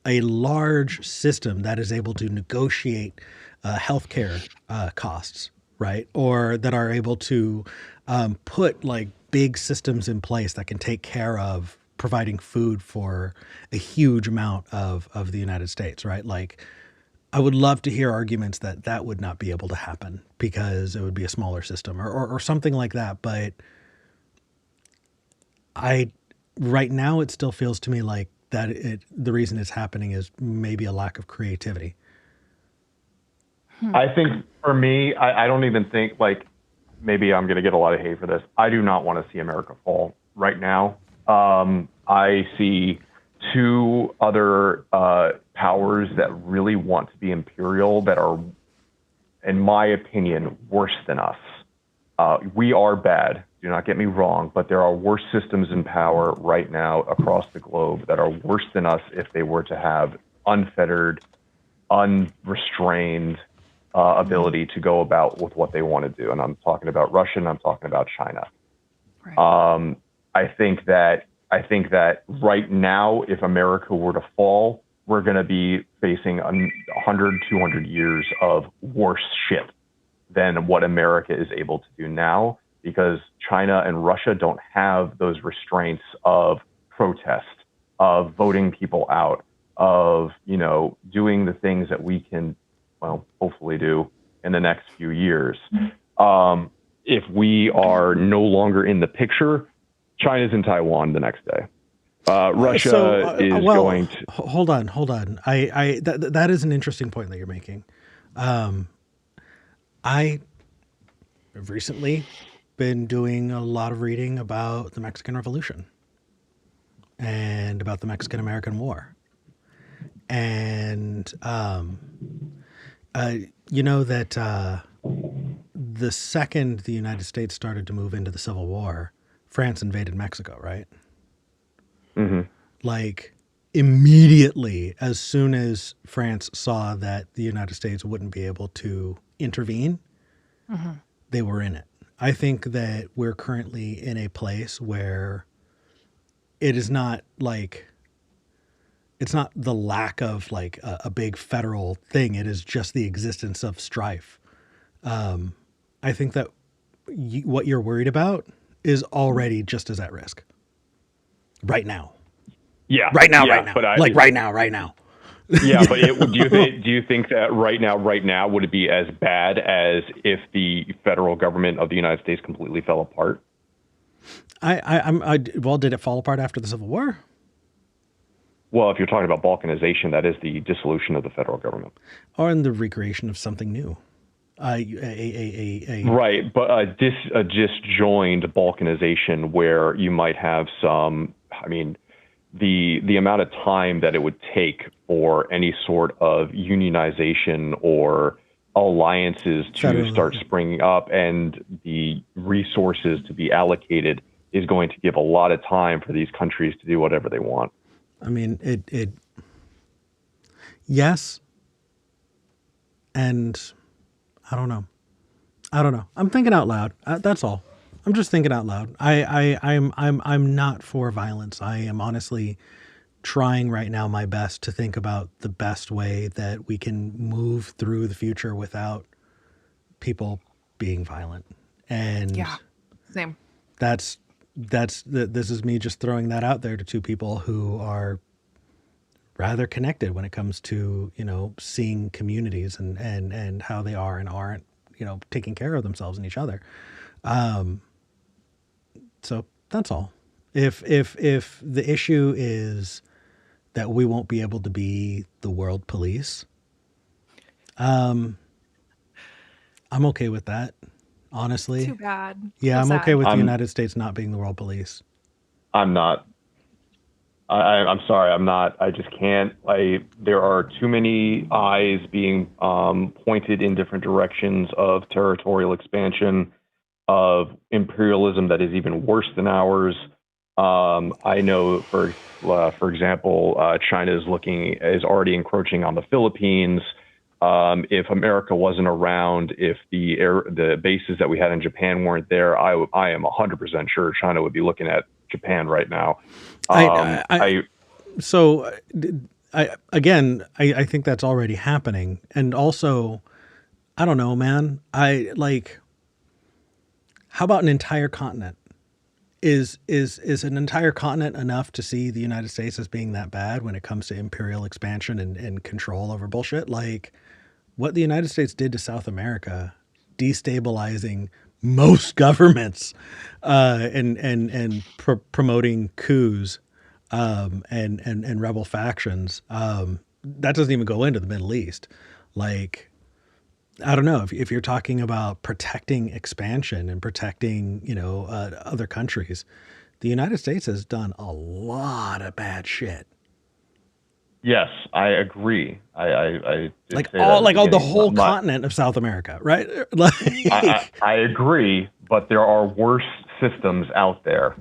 a large system that is able to negotiate healthcare costs, right, or that are able to put like big systems in place that can take care of providing food for a huge amount of the United States, right? Like, I would love to hear arguments that that would not be able to happen because it would be a smaller system or something like that. But I, right now, it still feels to me like that the reason it's happening is maybe a lack of creativity. I think for me, I don't even think like maybe I'm going to get a lot of hate for this. I do not want to see America fall right now. I see two other powers that really want to be imperial that are, in my opinion, worse than us. We are bad. Do not get me wrong, but there are worse systems in power right now across the globe that are worse than us if they were to have unfettered, unrestrained ability to go about with what they want to do. And I'm talking about Russia and I'm talking about China. Right. I think that right now, if America were to fall, we're going to be facing 100, 200 years of worse shit than what America is able to do now, because China and Russia don't have those restraints of protest, of voting people out, of, doing the things that we can, well, hopefully do in the next few years. If we are no longer in the picture, China's in Taiwan the next day. Russia is going to. Hold on. That is an interesting point that you're making. I have recently been doing a lot of reading about the Mexican Revolution and about the Mexican-American War. And you know that the second the United States started to move into the Civil War, France invaded Mexico, right? Mm-hmm. Like, immediately, as soon as France saw that the United States wouldn't be able to intervene, they were in it. I think that we're currently in a place where it is not like, it's not the lack of like a big federal thing. It is just the existence of strife. I think that what you're worried about is already just as at risk right now. Yeah, Right now. But Right now. Yeah, but do you think that right now, would it be as bad as if the federal government of the United States completely fell apart? Well, did it fall apart after the Civil War? Well, if you're talking about balkanization, that is the dissolution of the federal government. Or in the recreation of something new? Right, but a disjoined balkanization where you might have some, the amount of time that it would take for any sort of unionization or alliances to start springing up and the resources to be allocated is going to give a lot of time for these countries to do whatever they want. Yes. And I don't know. I'm thinking out loud. That's all. I'm just thinking out loud. I'm not for violence. I am honestly trying right now my best to think about the best way that we can move through the future without people being violent. And Yeah, same. this is me just throwing that out there to two people who are rather connected when it comes to, seeing communities and how they are and aren't, taking care of themselves and each other. So that's all. If the issue is that we won't be able to be the world police, I'm okay with that, honestly. Too bad. Yeah, So I'm okay sad. with the United States not being the world police. I'm not. I'm sorry, I'm not. I just can't. There are too many eyes being pointed in different directions of territorial expansion, of imperialism that is even worse than ours. I know, for example, China is already encroaching on the Philippines. If America wasn't around, if the bases that we had in Japan weren't there, I am 100% sure China would be looking at Japan right now. So I think that's already happening. And also, I don't know, man. How about an entire continent? Is an entire continent enough to see the United States as being that bad when it comes to imperial expansion and control over bullshit? Like what the United States did to South America, destabilizing most governments, and promoting coups, and rebel factions. That doesn't even go into the Middle East. Like, I don't know if you're talking about protecting expansion and protecting, other countries. The United States has done a lot of bad shit. Yes, I agree. I did Like say that at the all the beginning. whole continent of South America, right? I agree, but there are worse systems out there.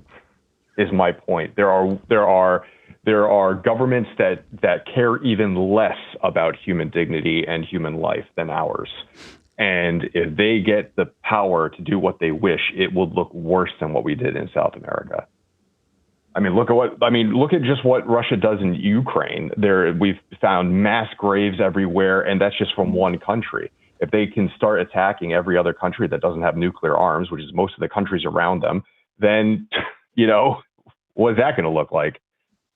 Is my point. There are governments that care even less about human dignity and human life than ours. And if they get the power to do what they wish, it would look worse than what we did in South America. Look at just what Russia does in Ukraine. We've found mass graves everywhere, and that's just from one country. If they can start attacking every other country that doesn't have nuclear arms, which is most of the countries around them, then, what is that going to look like?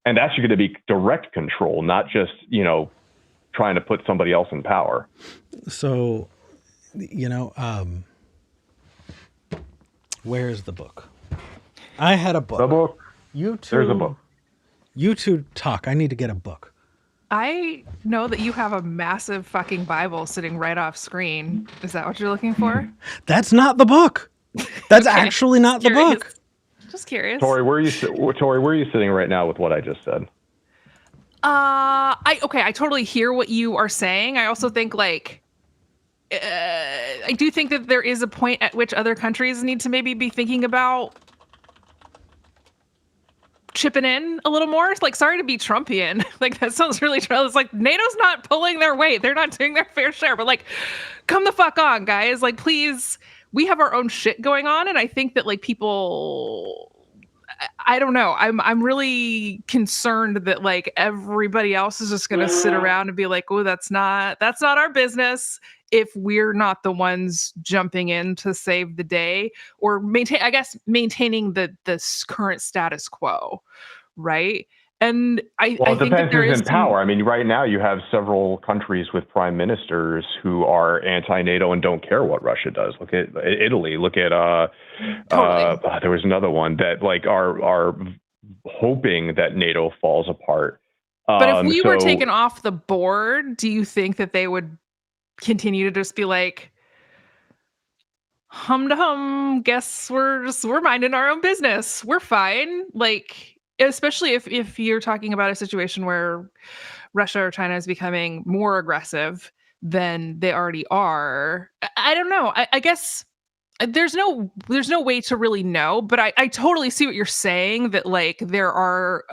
And that's going to be direct control, not just, trying to put somebody else in power. So, where's the book? I had a book. The book. There's a book. You two talk. I need to get a book. I know that you have a massive fucking Bible sitting right off screen. Is that what you're looking for? That's not the book. That's okay. Actually not the book. Just curious. Tori, where are you sitting right now with what I just said? I totally hear what you are saying. I also think I do think that there is a point at which other countries need to maybe be thinking about chipping in a little more. Like, sorry to be Trumpian. Like, that sounds really true. It's like NATO's not pulling their weight. They're not doing their fair share. But like, come the fuck on, guys. Like, please, we have our own shit going on. And I think that people, I don't know. I'm really concerned that like everybody else is just gonna sit around and be like, oh, that's not our business, if we're not the ones jumping in to save the day or maintaining the current status quo, right? And I it think depends who's in power. I mean, right now you have several countries with prime ministers who are anti-NATO and don't care what Russia does. Look at Italy. Look at totally. There was another one that like are hoping that NATO falls apart. But if we were taken off the board, do you think that they would continue to just be like, hum to hum, guess we're minding our own business, we're fine? Like, especially if you're talking about a situation where Russia or China is becoming more aggressive than they already are. I don't know. I guess there's no way to really know, but I totally see what you're saying, that like there are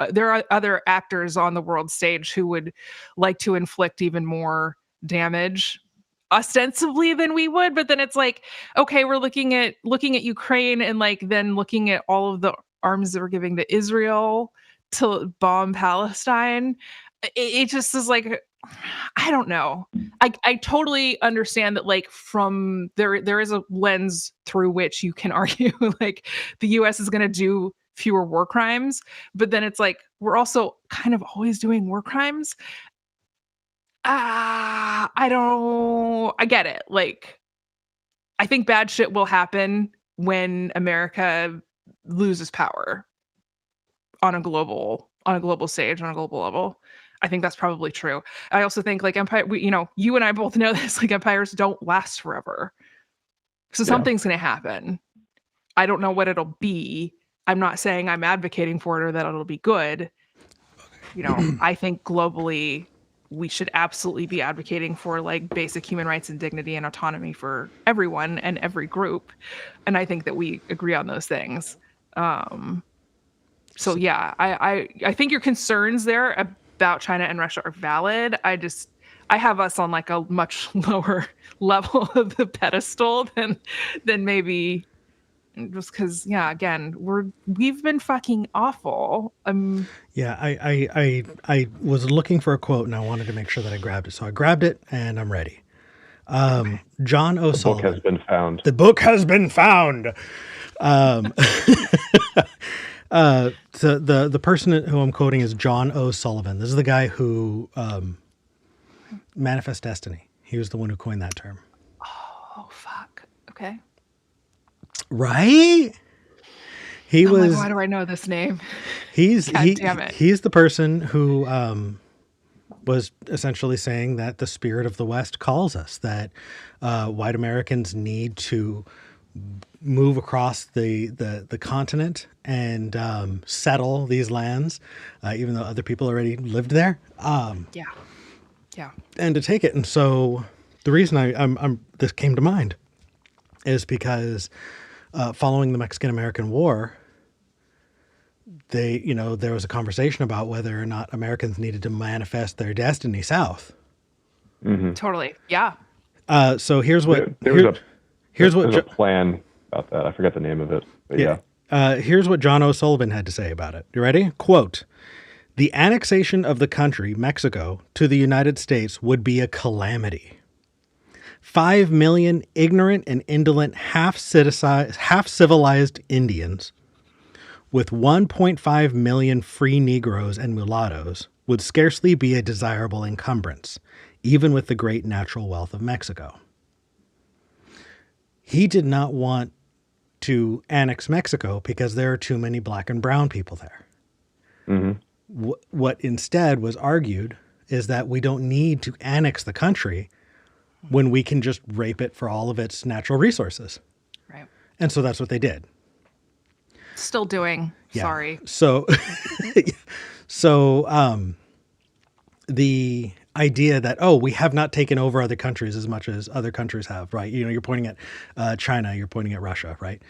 other actors on the world stage who would like to inflict even more damage ostensibly than we would. But then it's like, okay, we're looking at Ukraine and like then looking at all of the arms that we're giving to Israel to bomb Palestine. It just is like, I don't know. I totally understand that like from there is a lens through which you can argue like the US is going to do fewer war crimes, but then it's like we're also kind of always doing war crimes. I get it. Like, I think bad shit will happen when America loses power on a global stage, on a global level. I think that's probably true. I also think like empire, you and I both know this, like empires don't last forever. So something's going to happen. I don't know what it'll be. I'm not saying I'm advocating for it or that it'll be good. I think globally we should absolutely be advocating for like basic human rights and dignity and autonomy for everyone and every group. And I think that we agree on those things. So yeah, I think your concerns there about China and Russia are valid. I have us on like a much lower level of the pedestal than maybe, just because, yeah, again, we've been fucking awful. Yeah, I was looking for a quote and I wanted to make sure that I grabbed it. So I grabbed it and I'm ready. John The book O'Sullivan. has been found. The book has been found. The person who I'm quoting is John O'Sullivan. This is the guy who Manifest Destiny. He was the one who coined that term. Oh fuck. Okay. Right? He I'm was. like, why do I know this name? Damn it. He's the person who was essentially saying that the spirit of the West calls us, that white Americans need to move across the continent and settle these lands, even though other people already lived there. Yeah. And to take it. And so the reason I'm this came to mind is because following the Mexican-American War, there was a conversation about whether or not Americans needed to manifest their destiny south. Mm-hmm. Totally. Yeah. So here's what There's a plan about that. I forget the name of it, but yeah. Here's what John O'Sullivan had to say about it. You ready? Quote, "The annexation of the country, Mexico, to the United States would be a calamity. 5 million ignorant and indolent half-civilized Indians with 1.5 million free Negroes and mulattoes would scarcely be a desirable encumbrance, even with the great natural wealth of Mexico." He did not want to annex Mexico because there are too many black and brown people there. Mm-hmm. What instead was argued is that we don't need to annex the country when we can just rape it for all of its natural resources. Right. And so that's what they did. Still doing. Yeah. Sorry. So, the idea that, we have not taken over other countries as much as other countries have, right? You're pointing at China, you're pointing at Russia, right?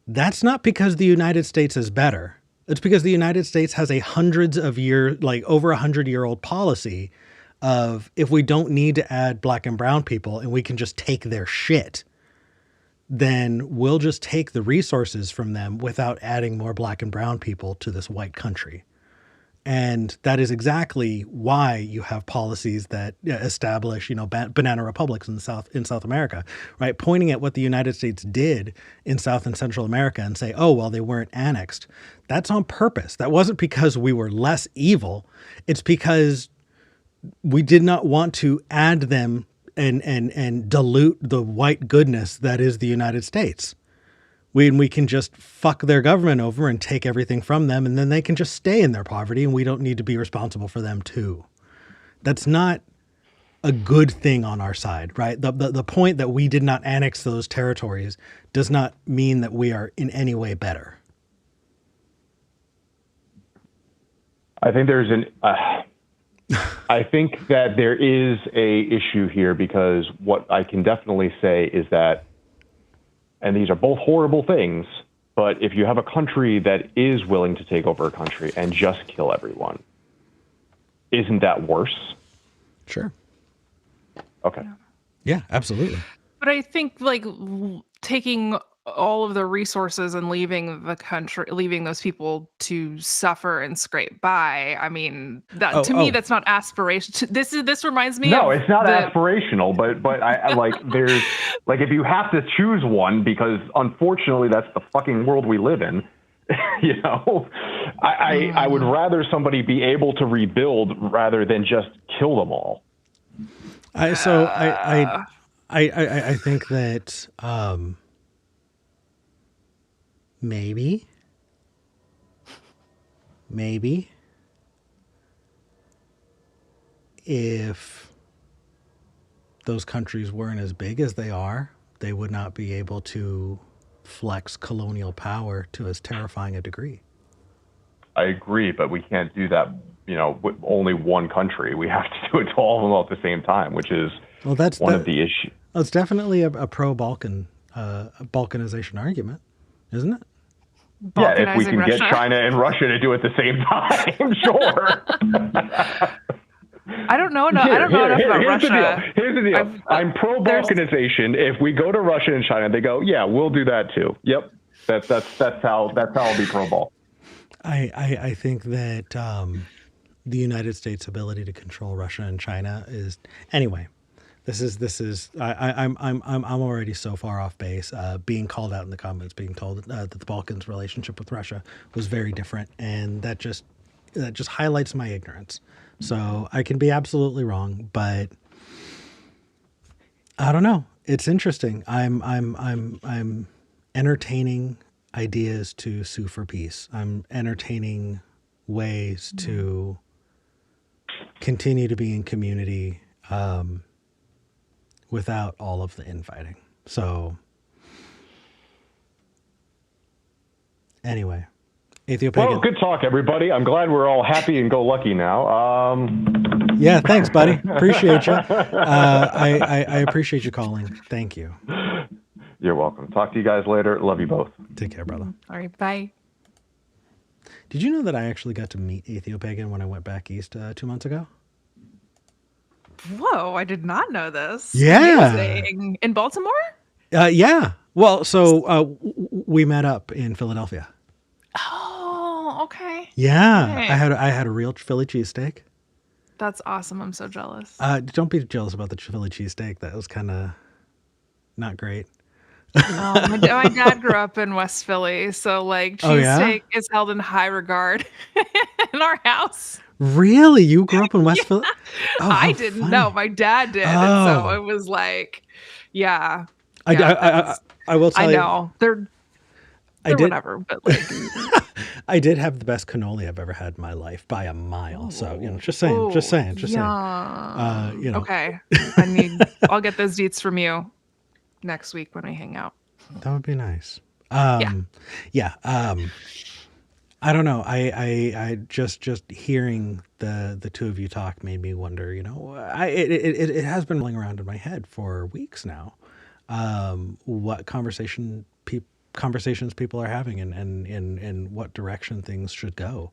That's not because the United States is better. It's because the United States has over 100-year-old policy of, if we don't need to add black and brown people and we can just take their shit, then we'll just take the resources from them without adding more black and brown people to this white country. And that is exactly why you have policies that establish, banana republics in South America, right? Pointing at what the United States did in South and Central America and say, they weren't annexed. That's on purpose. That wasn't because we were less evil. It's because we did not want to add them and dilute the white goodness that is the United States. We can just fuck their government over and take everything from them, and then they can just stay in their poverty, and we don't need to be responsible for them too. That's not a good thing on our side, right? The point that we did not annex those territories does not mean that we are in any way better. I think I think that there is a issue here, because what I can definitely say is that, and these are both horrible things, but if you have a country that is willing to take over a country and just kill everyone, isn't that worse? Sure. Okay. Yeah, absolutely. But I think taking all of the resources and leaving the country, leaving those people to suffer and scrape by. I mean, to me, that's not aspiration. This reminds me. No, it's not aspirational, but I there's if you have to choose one, because unfortunately that's the fucking world we live in. I would rather somebody be able to rebuild rather than just kill them all. I think that maybe if those countries weren't as big as they are, they would not be able to flex colonial power to as terrifying a degree. I agree, but we can't do that, with only one country. We have to do it to all of them all at the same time, which is one of the issues. Well, it's definitely a pro-Balkan Balkanization argument, isn't it? Yeah, if we Balkanizing can get Russia. China and Russia to do it at the same time, sure. I don't know enough about Russia. Here's the deal. I'm pro-Balkanization. If we go to Russia and China, they go, yeah, we'll do that too. Yep, that's how I'll be pro-Bal. I think that the United States' ability to control Russia and China is anyway. I'm already so far off base. Being called out in the comments, being told that the Balkans' relationship with Russia was very different, and that just highlights my ignorance. So I can be absolutely wrong, but I don't know. It's interesting. I'm entertaining ideas to sue for peace. I'm entertaining ways to continue to be in community without all of the infighting. So anyway, Ethiopia. Well, good talk, everybody. I'm glad we're all happy and go lucky now. Yeah, thanks, buddy. Appreciate you. I appreciate you calling. Thank you. You're welcome. Talk to you guys later. Love you both. Take care, brother. All right, bye. Did you know that I actually got to meet SKEPGEN when I went back east 2 months ago? Whoa, I did not know this. Yeah. Amazing. In Baltimore? Yeah. Well, so we met up in Philadelphia. Oh, okay. Yeah. Right. I had a real Philly cheesesteak. That's awesome. I'm so jealous. Don't be jealous about the Philly cheesesteak. That was kind of not great. My dad grew up in West Philly, so like cheesesteak is held in high regard in our house. Really? You grew up in West Philly? Oh, I didn't know. My dad did. And so it was like, yeah. I will tell you. I know. They're whatever, but like. I did have the best cannoli I've ever had in my life by a mile. So, just saying. Okay. I'll get those deets from you next week when we hang out. That would be nice. Yeah. I don't know. I just hearing the two of you talk made me wonder. It has been rolling around in my head for weeks now. What conversations people are having and what direction things should go.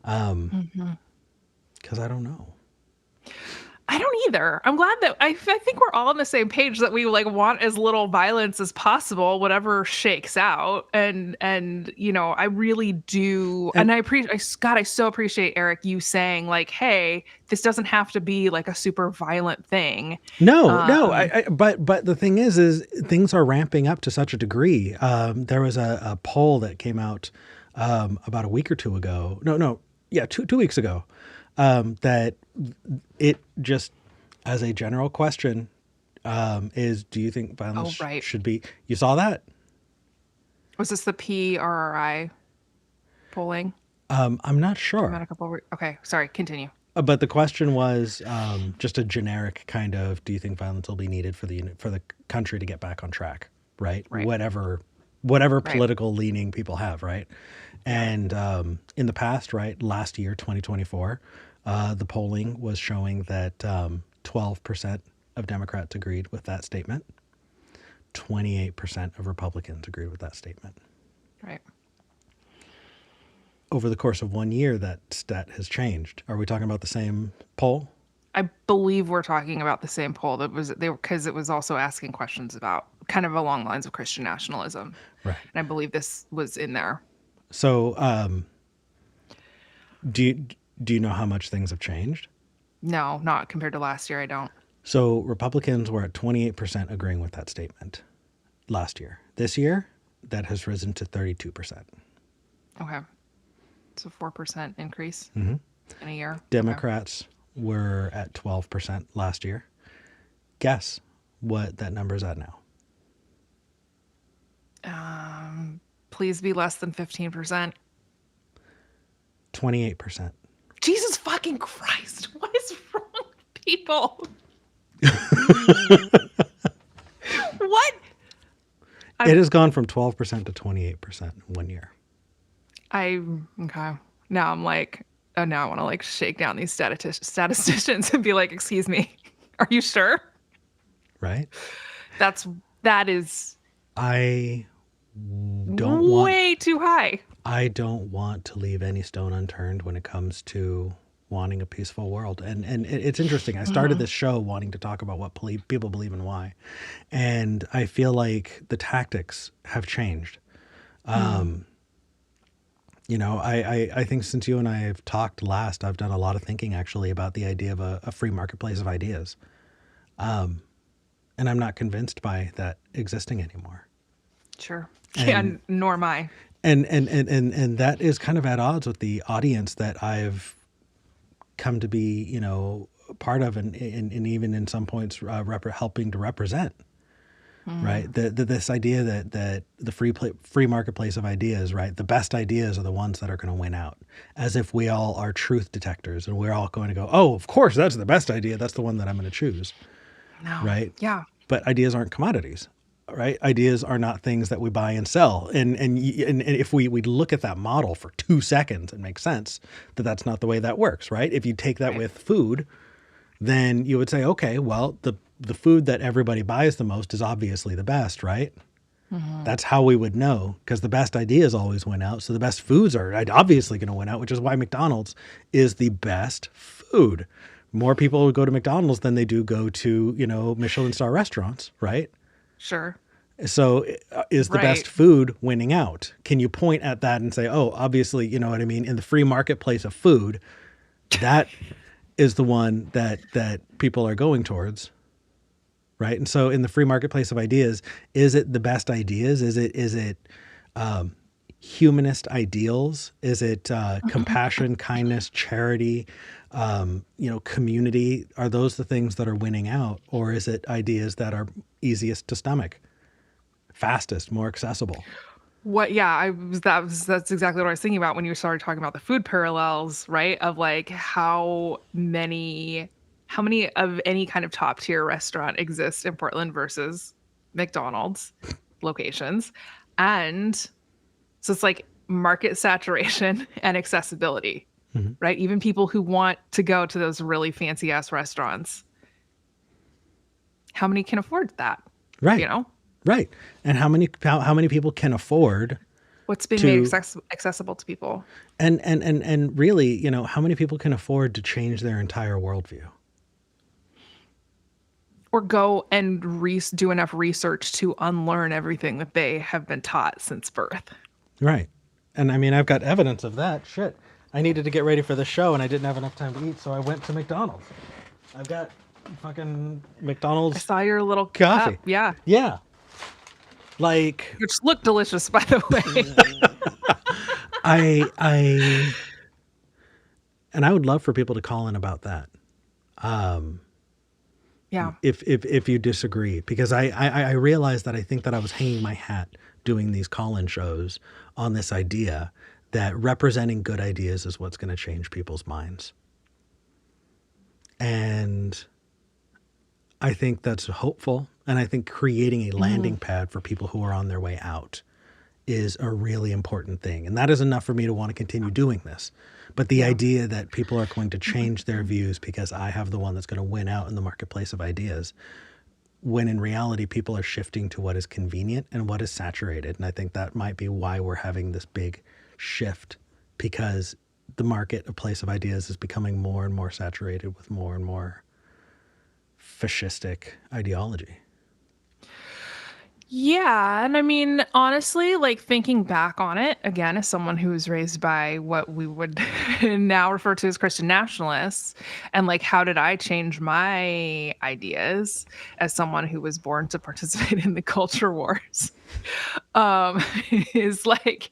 Because I don't know. I don't either. I'm glad that I think we're all on the same page that we like want as little violence as possible, whatever shakes out. And I really do. And I so appreciate, Eric, you saying like, hey, this doesn't have to be like a super violent thing. No. But the thing is things are ramping up to such a degree. There was a poll that came out about a week or two ago. Two weeks ago. That it just, as a general question, is, do you think violence should be? You saw that? Was this the PRRI polling? I'm not sure. Okay, sorry, continue. But the question was just a generic kind of, do you think violence will be needed for the country to get back on track, right? Whatever political leaning people have, right? And in the past, last year, 2024, the polling was showing that 12% of Democrats agreed with that statement. 28% of Republicans agreed with that statement. Right. Over the course of 1 year, that stat has changed. Are we talking about the same poll? I believe we're talking about the same poll because it was also asking questions about kind of along lines of Christian nationalism. Right. And I believe this was in there. So, do you know how much things have changed? No, not compared to last year. I don't. So Republicans were at 28% agreeing with that statement last year. This year, that has risen to 32%. Okay. It's a 4% increase Mm-hmm. in a year. Democrats were at 12% last year. Guess what that number is at now? Please be less than 15%. 28%. Jesus fucking Christ. What is wrong with people? What? It has gone from 12% to 28% in 1 year. Okay. now I'm like, oh, now I want to like shake down these statisticians and be like, excuse me, are you sure? Right? That is I don't want way too high. I don't want to leave any stone unturned when it comes to wanting a peaceful world. And it's interesting. I started this show wanting to talk about what people believe and why. And I feel like the tactics have changed. You know, I think since you and I have talked last, I've done a lot of thinking actually about the idea of a free marketplace of ideas. And I'm not convinced by that existing anymore. Sure. Yeah, nor am I. And that is kind of at odds with the audience that I've come to be, you know, part of, and even in some points helping to represent. Right, this idea that the free marketplace of ideas, right, the best ideas are the ones that are going to win out, as if we all are truth detectors and we're all going to go, oh, of course, that's the best idea, that's the one that I'm going to choose. No. Right. Yeah. But ideas aren't commodities. Right, ideas are not things that we buy and sell, and if we look at that model for 2 seconds, it makes sense that that's not the way that works. Right, if you take that Right. with food, then you would say, okay, well, the food that everybody buys the most is obviously the best, right? That's how we would know, because the best ideas always win out. So the best foods are obviously going to win out, which is why McDonald's is the best food. More people would go to McDonald's than they do go to, you know, Michelin star restaurants, right? Sure. So is the best Right. food winning out? Can you point at that and say, oh, obviously, you know what I mean? In the free marketplace of food, that is the one that people are going towards. Right. And so in the free marketplace of ideas, is it the best ideas? Is it humanist ideals? Is it compassion, kindness, charity, you know, community? Are those the things that are winning out? Or is it ideas that are easiest to stomach, fastest, more accessible? That's exactly what I was thinking about when you started talking about the food parallels, right? Of like how many of any kind of top tier restaurant exist in Portland versus McDonald's locations. And so it's like market saturation and accessibility, Mhm. right? Even people who want to go to those really fancy ass restaurants, how many can afford that? Right. You know? Right. And how many people can afford What's been made to accessible to people? and really, you know, how many people can afford to change their entire worldview? Or go and do enough research to unlearn everything that they have been taught since birth. Right. And I mean, I've got evidence of that. Shit. I needed to get ready for the show and I didn't have enough time to eat, so I went to McDonald's. I've got fucking I McDonald's saw your little coffee. cup. Yeah. Yeah. Like Which looked delicious, by the way. I and I would love for people to call in about that. Yeah. If you disagree, because I realized that I think that I was hanging my hat doing these call-in shows on this idea that representing good ideas is what's going to change people's minds. And I think that's hopeful. And I think creating a landing pad for people who are on their way out is a really important thing. And that is enough for me to want to continue doing this. But the idea that people are going to change their views because I have the one that's going to win out in the marketplace of ideas, when in reality, people are shifting to what is convenient and what is saturated. And I think that might be why we're having this big shift, because the market, a place of ideas, is becoming more and more saturated with more and more fascistic ideology. Yeah. And I mean, honestly, like thinking back on it, again, as someone who was raised by what we would now refer to as Christian nationalists, and like, how did I change my ideas as someone who was born to participate in the culture wars? Is like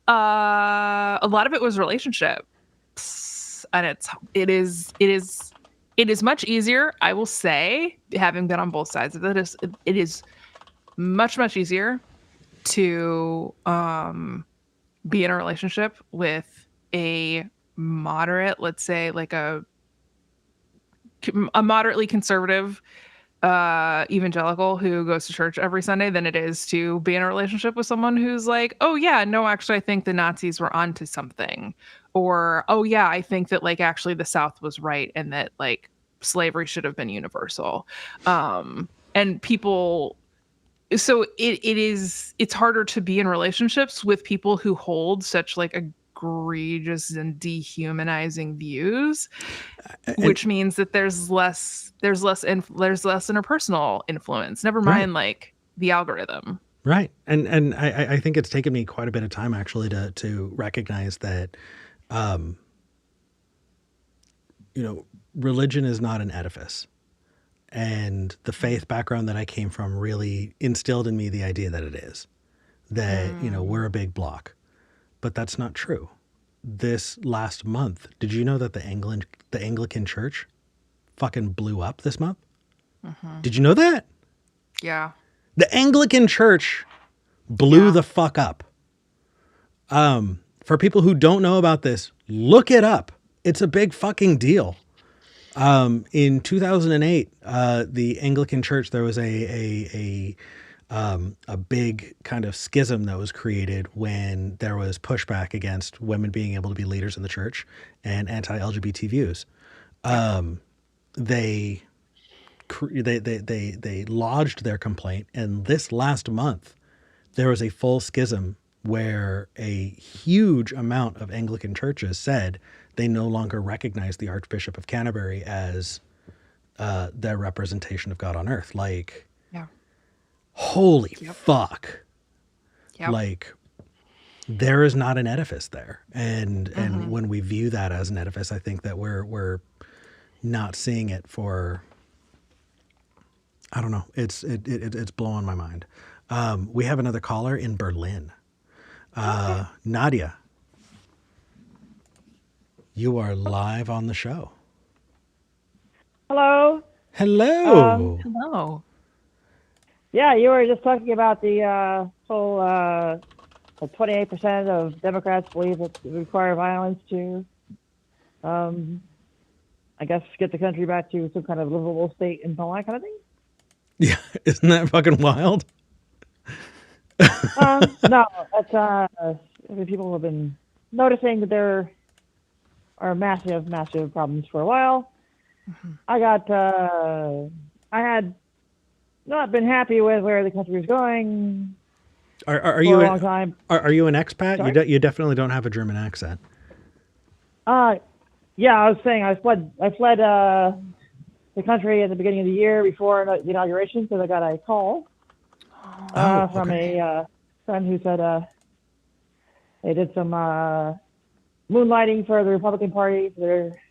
a lot of it was relationships. And it is much easier, I will say, having been on both sides of it, it is much easier to be in a relationship with a moderate, let's say like a moderately conservative evangelical who goes to church every Sunday than it is to be in a relationship with someone who's like, oh yeah, no, actually I think the Nazis were onto something. Or, oh yeah, I think that like actually the South was right and that like slavery should have been universal. And people so it's harder to be in relationships with people who hold such like egregious and dehumanizing views, which means that there's less interpersonal influence, never Right. mind like the algorithm. Right. And I think it's taken me quite a bit of time actually to recognize that, religion is not an edifice. And the faith background that I came from really instilled in me the idea that it is, that, we're a big block. But that's not true. This last month, did you know that the Anglican Church fucking blew up this month? Did you know that? Yeah. The Anglican Church blew the fuck up. For people who don't know about this, look it up. It's a big fucking deal. In 2008, the Anglican Church, there was a big kind of schism that was created when there was pushback against women being able to be leaders in the church and anti-LGBT views. They lodged their complaint, and this last month there was a full schism where a huge amount of Anglican churches said they no longer recognize the Archbishop of Canterbury as their representation of God on earth. Like, Yeah. holy fuck. Yep. Like, there is not an edifice there. And when we view that as an edifice, I think that we're not seeing it for, I don't know. It's blowing my mind. We have another caller in Berlin. Nadia, you are live on the show. Hello. Hello. Hello. Yeah, you were just talking about the whole 28% of Democrats believe that it require violence to, I guess, get the country back to some kind of livable state and all that kind of thing. Yeah, isn't that fucking wild? No, that's people have been noticing that there are massive problems for a while. I had not been happy with where the country was going Are for you a long time. Are you an expat? Sorry? You definitely don't have a German accent. Yeah, I was saying I fled the country at the beginning of the year before the inauguration because I got a call from a friend who said they did some moonlighting for the Republican Party for their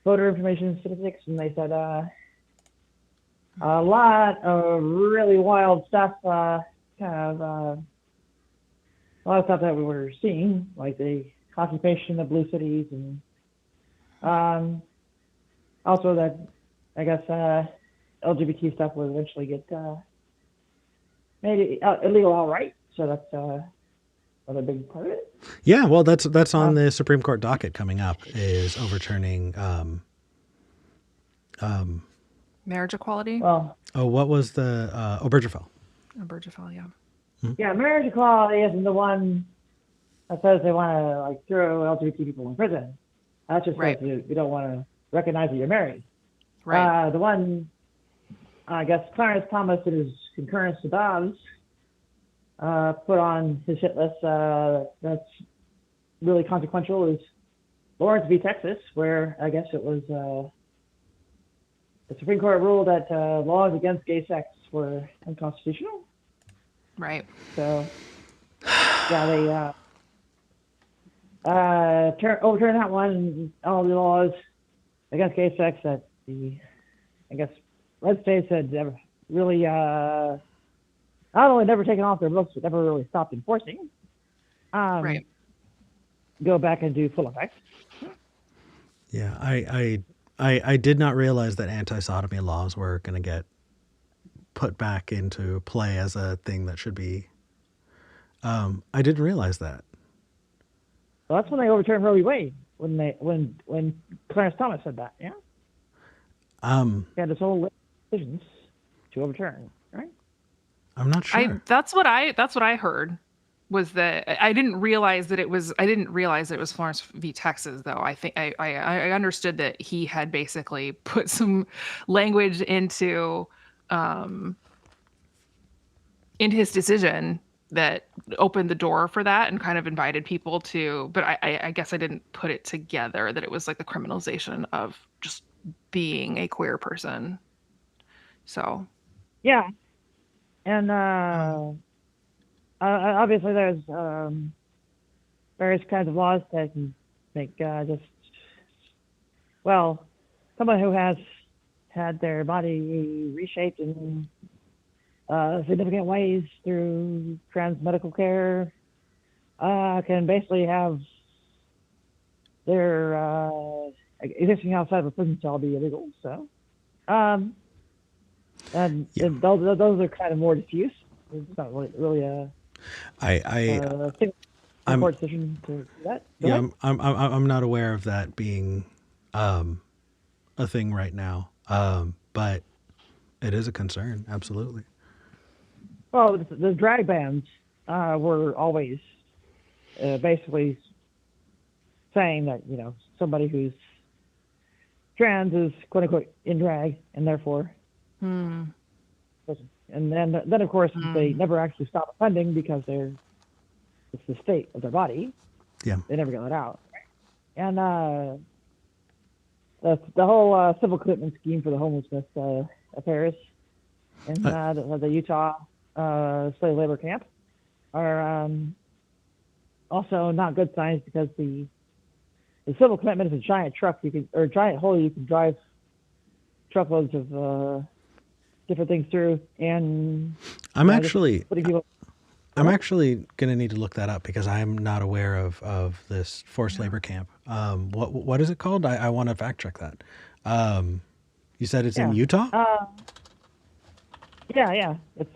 voter information statistics, and they said a lot of really wild stuff, a lot of stuff that we were seeing, like the occupation of blue cities, and also that I guess LGBT stuff will eventually get made illegal outright. So that's another big part of it. Yeah, well, that's on the Supreme Court docket coming up, is overturning. Marriage equality. Well, What was the Obergefell? Obergefell, yeah. yeah, marriage equality isn't the one that says they want to like throw LGBT people in prison. That's just Right. says you don't want to recognize that you're married. Right. The one, I guess, Clarence Thomas in his concurrence to Dobbs put on his hit list that's really consequential is Lawrence v. Texas, where I guess it was the Supreme Court ruled that laws against gay sex were unconstitutional. Right. So, yeah, they overturned that one, and all the laws against gay sex that the, I guess, red states had really not only never taken off their books, but never really stopped enforcing. Right. Go back and do full effect. Yeah, I did not realize that anti-sodomy laws were going to get put back into play as a thing that should be. I didn't realize that. Well, that's when they overturned Roe v. Wade. When Clarence Thomas said that, yeah. He had this whole list decisions to overturn, right? I'm not sure. That's what I heard, was that I didn't realize that it was Florence v. Texas, though. I think I understood that he had basically put some language into his decision that opened the door for that and kind of invited people to, but I guess I didn't put it together that it was like the criminalization of just being a queer person. So Yeah, and obviously there's various kinds of laws that can make someone who has had their body reshaped in significant ways through trans medical care can basically have their existing outside of a prison cell be illegal. So, and those are kind of more diffuse. It's not really a I'm court decision to do that. yeah, I'm not aware of that being a thing right now. But it is a concern, absolutely. Well, the drag bans were always basically saying that somebody who's trans is quote unquote in drag, and therefore, and then of course they never actually stop offending because it's the state of their body. Yeah, they never get let out, and the whole civil commitment scheme for the homelessness affairs in the Utah slave labor camp are also not good signs, because the civil commitment is a giant truck giant hole you can drive truckloads of different things through, and I'm actually going to need to look that up, because I'm not aware of this forced labor camp. What is it called? I want to fact check that. You said it's in Utah? Yeah. It's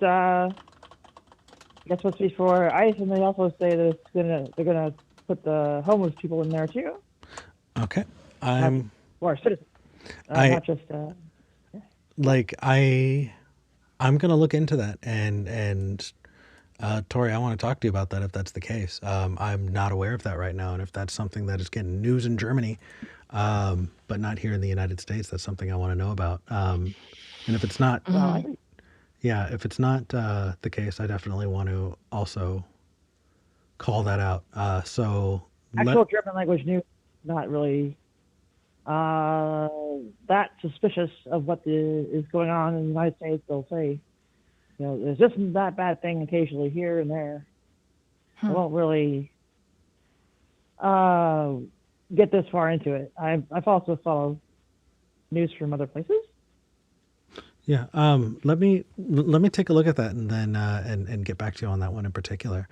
supposed to be for ICE, and they also say that they're gonna put the homeless people in there too. Okay. Or citizens, not just I'm gonna look into that, and Tori, I want to talk to you about that if that's the case. I'm not aware of that right now, and if that's something that is getting news in Germany, but not here in the United States, that's something I want to know about. And if it's not, if it's not the case, I definitely want to also call that out. Actual German language news, not really that suspicious of what is going on in the United States. They'll say, there's just that bad thing occasionally here and there. I won't really get this far into it. I've also followed news from other places. Yeah. Let me take a look at that, and then and get back to you on that one in particular.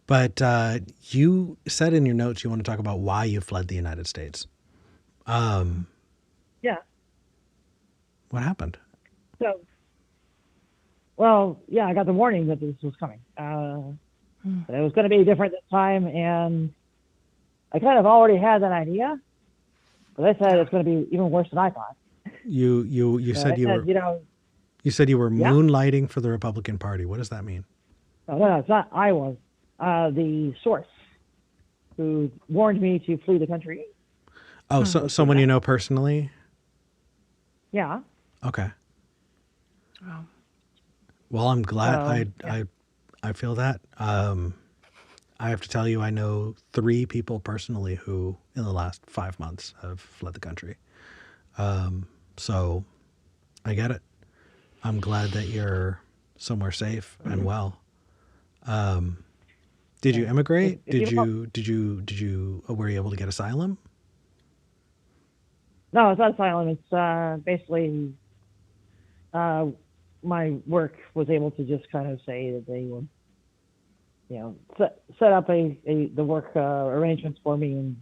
But you said in your notes you want to talk about why you fled the United States. Yeah. What happened? So, I got the warning that this was coming. That it was going to be different this time, and I kind of already had that idea, but they said it's going to be even worse than I thought. You said you were moonlighting for the Republican Party. What does that mean? No, it's not. I was the source who warned me to flee the country. Oh, so someone you know personally? Yeah. Okay. Oh. Well, I'm glad. I feel that. I have to tell you, I know 3 people personally who, in the last 5 months, have fled the country. So I get it. I'm glad that you're somewhere safe and well. Did you emigrate? Were you able to get asylum? No, it's not asylum. It's basically my work was able to just kind of say that they would, set up the work arrangements for me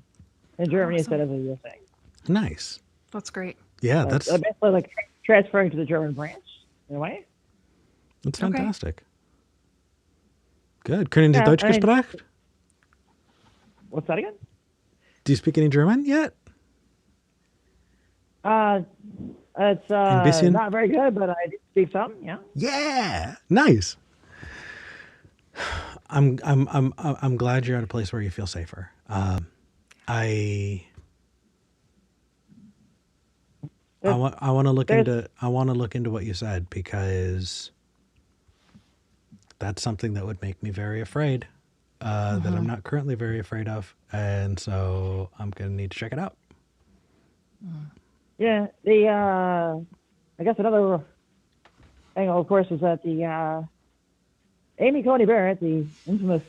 in Germany instead of the USA. Nice. That's great. Yeah, that's basically like transferring to the German branch in a way. That's fantastic. Okay. Good. Können Sie Deutsch gesprochen? What's that again? Do you speak any German yet? It's Ambition? not very good, but I did speak some. Yeah. Yeah, nice. I'm glad you're at a place where you feel safer. I There's, I want to look there's into what you said, because that's something that would make me very afraid. That I'm not currently very afraid of, and so I'm gonna need to check it out. yeah. The I guess another angle, of course, is that the Amy Coney Barrett, the infamous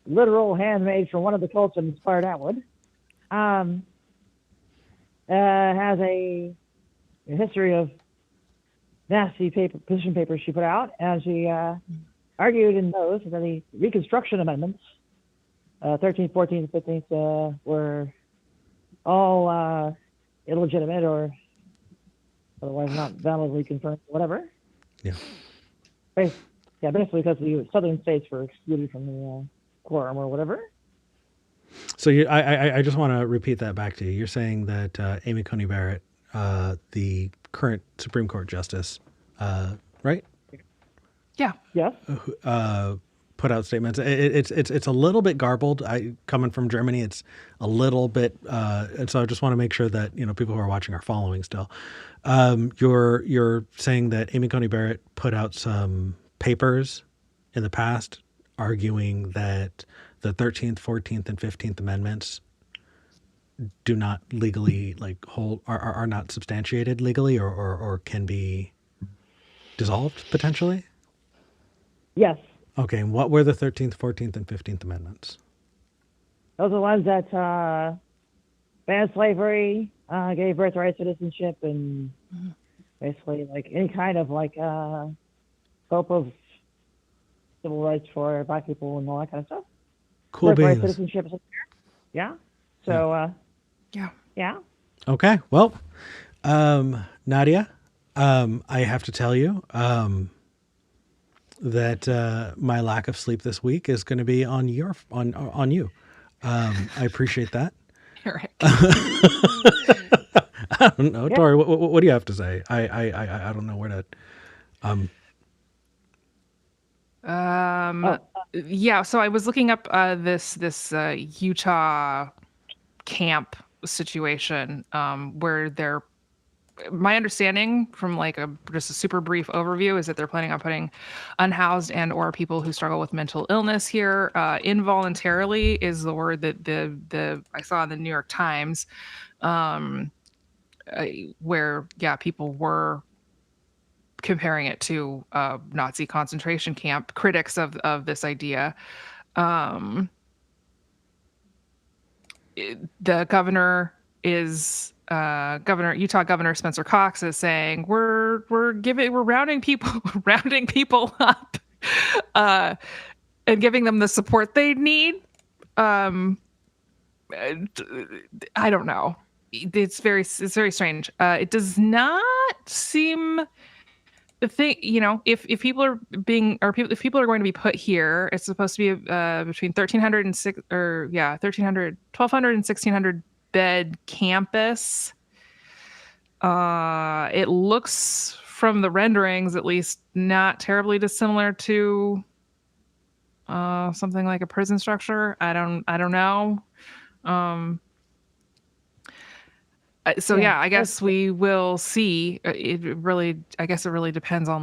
literal handmaid from one of the cults that inspired Atwood, has a history of nasty position papers she put out, and she argued in those that the Reconstruction Amendments, 13th, 14th, 15th, were all illegitimate or otherwise not validly confirmed, whatever. Yeah. Yeah, basically because the southern states were excluded from the quorum or whatever. So I just want to repeat that back to you. You're saying that Amy Coney Barrett, the current Supreme Court justice, right? Yeah. Yes. Put out statements. It's a little bit garbled. Coming from Germany, it's a little bit, and so I just want to make sure that people who are watching are following still. You're saying that Amy Coney Barrett put out some papers in the past arguing that the 13th, 14th, and 15th Amendments do not legally are not substantiated legally, or can be dissolved potentially. Yes. Okay, and what were the 13th, 14th, and 15th Amendments? Those are the ones that banned slavery, gave birthright citizenship, and basically like any kind of scope of civil rights for black people and all that kind of stuff. Cool Birthright beans. citizenship is up there. Yeah. So yeah. Okay, well, Nadia, I have to tell you that my lack of sleep this week is going to be on you. I appreciate that. Eric. I don't know, Yeah. Tori. What do you have to say? I don't know where to. Yeah, so I was looking up this Utah camp situation where they're, my understanding from just a super brief overview is that they're planning on putting unhoused and or people who struggle with mental illness here. Involuntarily is the word that the I saw in the New York Times, where people were comparing it to Nazi concentration camp. Critics of this idea. The governor is Utah Governor Spencer Cox is saying we're rounding people up and giving them the support they need. I don't know. It's very strange. It does not seem the thing, if people are if people are going to be put here, it's supposed to be between 1,300 and 1,200 and 1,600 bed campus. It looks from the renderings, at least, not terribly dissimilar to something like a prison structure. I don't know. I guess we will see. I guess it really depends on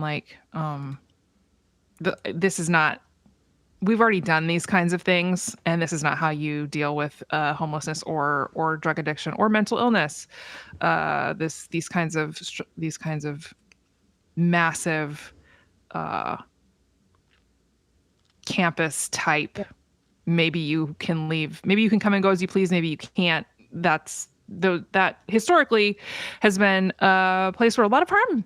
this is not, we've already done these kinds of things, and this is not how you deal with homelessness or drug addiction or mental illness. These kinds of massive campus type. Maybe you can leave. Maybe you can come and go as you please. Maybe you can't. That historically has been a place where a lot of harm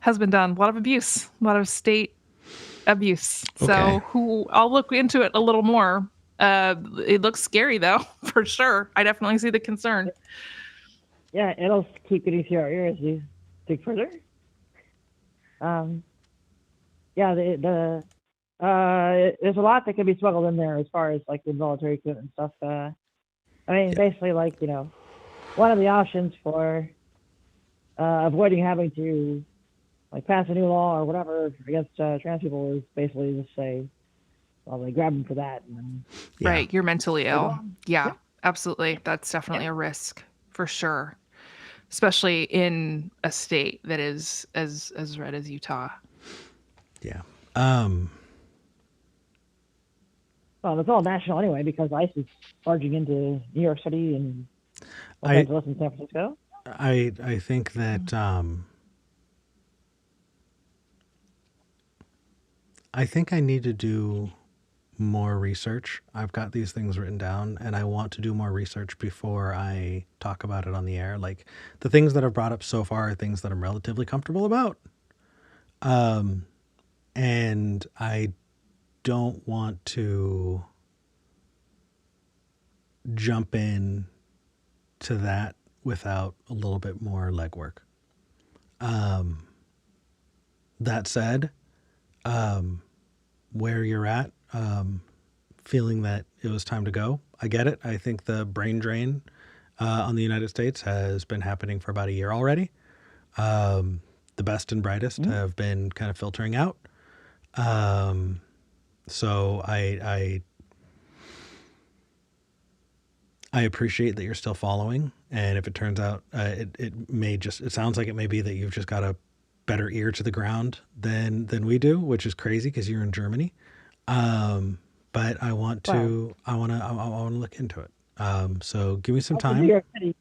has been done, a lot of abuse, a lot of state abuse. Okay. So I'll look into it a little more. It looks scary though, for sure. I definitely see the concern. Yeah, it'll keep getting to our ears as you dig further. There's a lot that can be smuggled in there as far as the military equipment and stuff. Basically one of the options for avoiding having to like pass a new law or whatever against trans people is basically just say, well, they grab them for that, and then Yeah. Right. You're mentally they're ill. gone. Yeah, Yeah. absolutely. That's definitely a risk for sure, especially in a state that is as red as Utah. Yeah. Well, it's all national anyway because ICE is barging into New York City and Los I Angeles and San Francisco. I think that I think I need to do more research. I've got these things written down and I want to do more research before I talk about it on the air. Like the things that I've brought up so far are things that I'm relatively comfortable about. And I don't want to jump in to that without a little bit more legwork. That said, where you're at, feeling that it was time to go, I get it. I think the brain drain on the United States has been happening for about a year already. The best and brightest have been kind of filtering out. So I appreciate that you're still following. And if it turns out it sounds like it may be that you've just got a better ear to the ground than we do, which is crazy because you're in Germany. But I want to look into it. So give me some Also, New time. York City.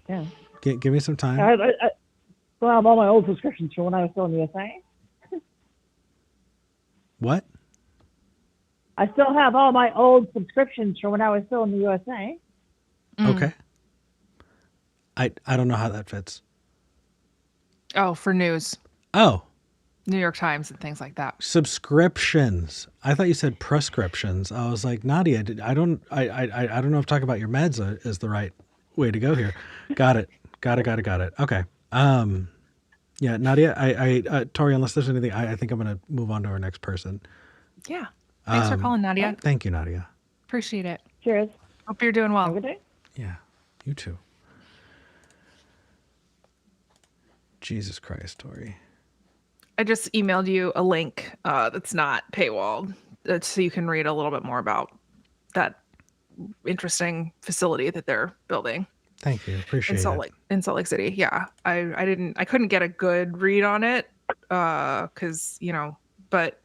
Yeah. Give me some time. I still have all my old subscriptions from when I was still in the USA. What? I still have all my old subscriptions from when I was still in the USA. Okay. I don't know how that fits. Oh, for news, Oh, New York Times and things like that. subscriptions. I thought you said prescriptions. I was like, Nadia, I don't know if talking about your meds is the right way to go here. Got it. Okay. Yeah, Nadia, Tori, unless there's anything, I think I'm going to move on to our next person. Yeah. Thanks for calling, Nadia. Thank you, Nadia. Appreciate it. Cheers. Hope you're doing Have a well. good day. Yeah, you too. Jesus Christ, Tori. I just emailed you a link that's not paywalled, so you can read a little bit more about that interesting facility that they're building Thank you. Appreciate it. in Salt Lake City. Yeah, I couldn't get a good read on it because but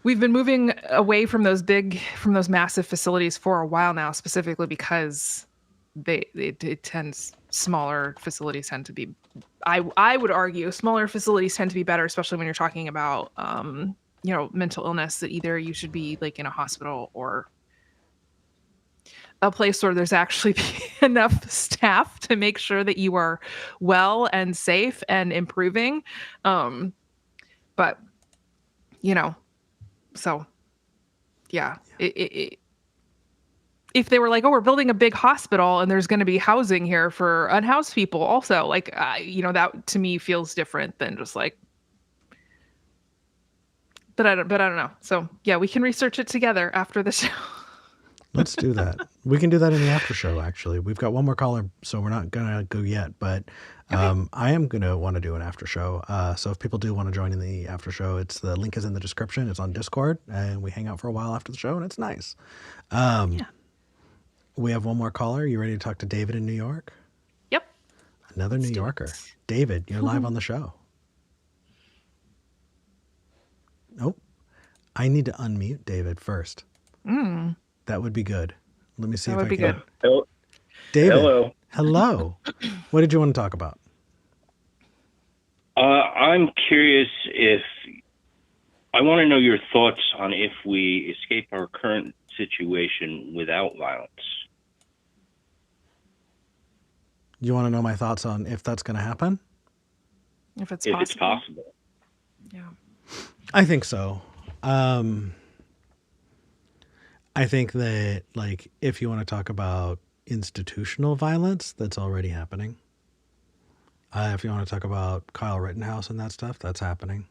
we've been moving away from those massive facilities for a while now, specifically because smaller facilities tend to be, I would argue smaller facilities tend to be better, especially when you're talking about mental illness, that either you should be like in a hospital or a place where there's actually enough staff to make sure that you are well and safe and improving. But so yeah, if they were like, oh, we're building a big hospital and there's going to be housing here for unhoused people also, like, that to me feels different than just like, but I don't know. So yeah, we can research it together after the show. Let's do that. We can do that in the after show, actually. We've got one more caller, so we're not going to go yet, but I am going to want to do an after show. So if people do want to join in the after show, the link is in the description. It's on Discord, and we hang out for a while after the show, and it's nice. Yeah. We have one more caller. You ready to talk to David in New York? Yep. Another New Yorker. David, you're live on the show. Nope. I need to unmute David first. That would be good. Let me see if I can. Good. Hello. David. Hello. Hello. What did you want to talk about? I'm curious I want to know your thoughts on if we escape our current situation without violence. You want to know my thoughts on if that's going to happen? If it's If it's possible. Yeah. I think so. I think that, like, if you want to talk about institutional violence, that's already happening. If you want to talk about Kyle Rittenhouse and that stuff, that's happening.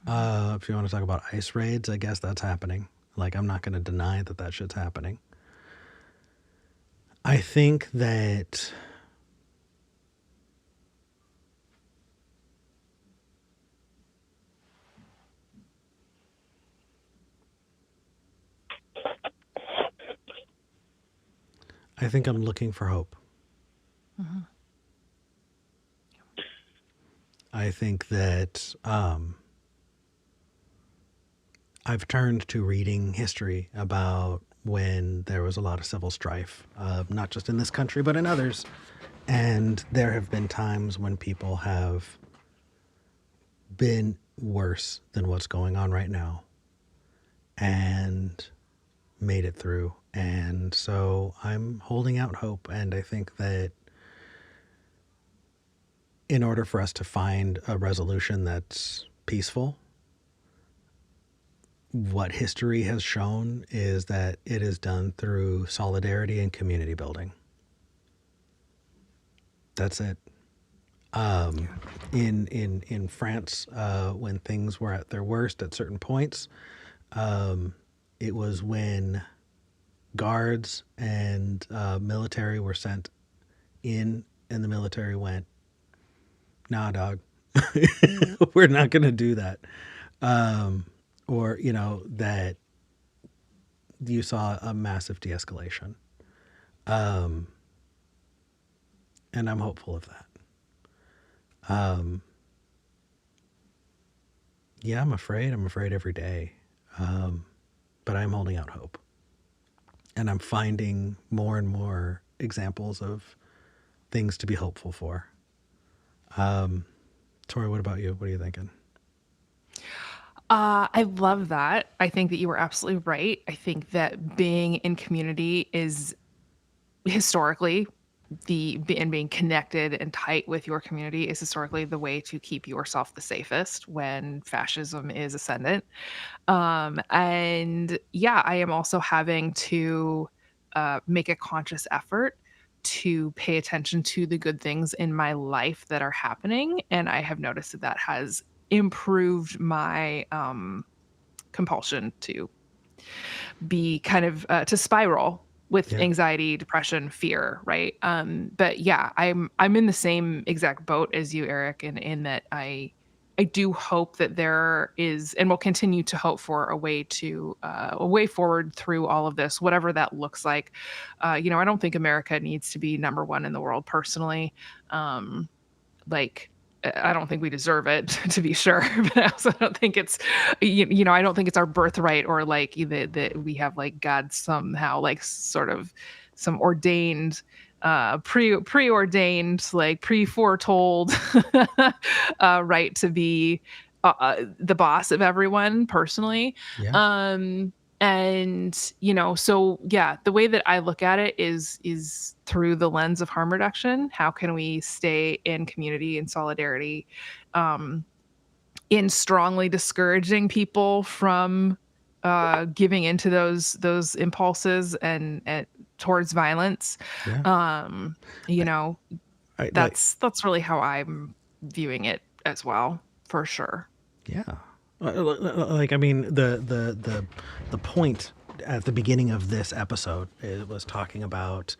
If you want to talk about ICE raids, I guess that's happening. Like, I'm not going to deny that shit's happening. I think that I think I'm looking for hope. Mm-hmm. I think that I've turned to reading history about when there was a lot of civil strife, not just in this country, but in others. And there have been times when people have been worse than what's going on right now and made it through. And so I'm holding out hope. And I think that in order for us to find a resolution that's peaceful, what history has shown is that it is done through solidarity and community building. That's it. In France, when things were at their worst at certain points, it was when guards and military were sent in, and the military went, "Nah, dog, we're not going to do that." Or that you saw a massive de-escalation, and I'm hopeful of that. Yeah, I'm afraid. I'm afraid every day. But I'm holding out hope. And I'm finding more and more examples of things to be hopeful for. Tori, what about you? What are you thinking? I love that. I think that you were absolutely right. I think that being in community is historically and being connected and tight with your community is historically the way to keep yourself the safest when fascism is ascendant. And yeah, I am also having to make a conscious effort to pay attention to the good things in my life that are happening. And I have noticed that that has improved my compulsion to be kind of to spiral with Yeah. anxiety, depression, fear, right? But yeah, I'm in the same exact boat as you, Eric, in that I do hope that there is, and will continue to hope for a way forward through all of this, whatever that looks like. I don't think America needs to be number one in the world personally. Like I don't think we deserve it to be sure, but I also don't think it's I don't think it's our birthright or like that we have like God somehow like sort of some ordained preordained like pre-foretold right to be the boss of everyone personally. Yeah. And so yeah, the way that I look at it is through the lens of harm reduction. How can we stay in community and solidarity, in strongly discouraging people from giving into those impulses and towards violence. Yeah. um you I, know I like, that's really how I'm viewing it as well, for sure. yeah. Like, I mean, the point at the beginning of this episode, it was talking about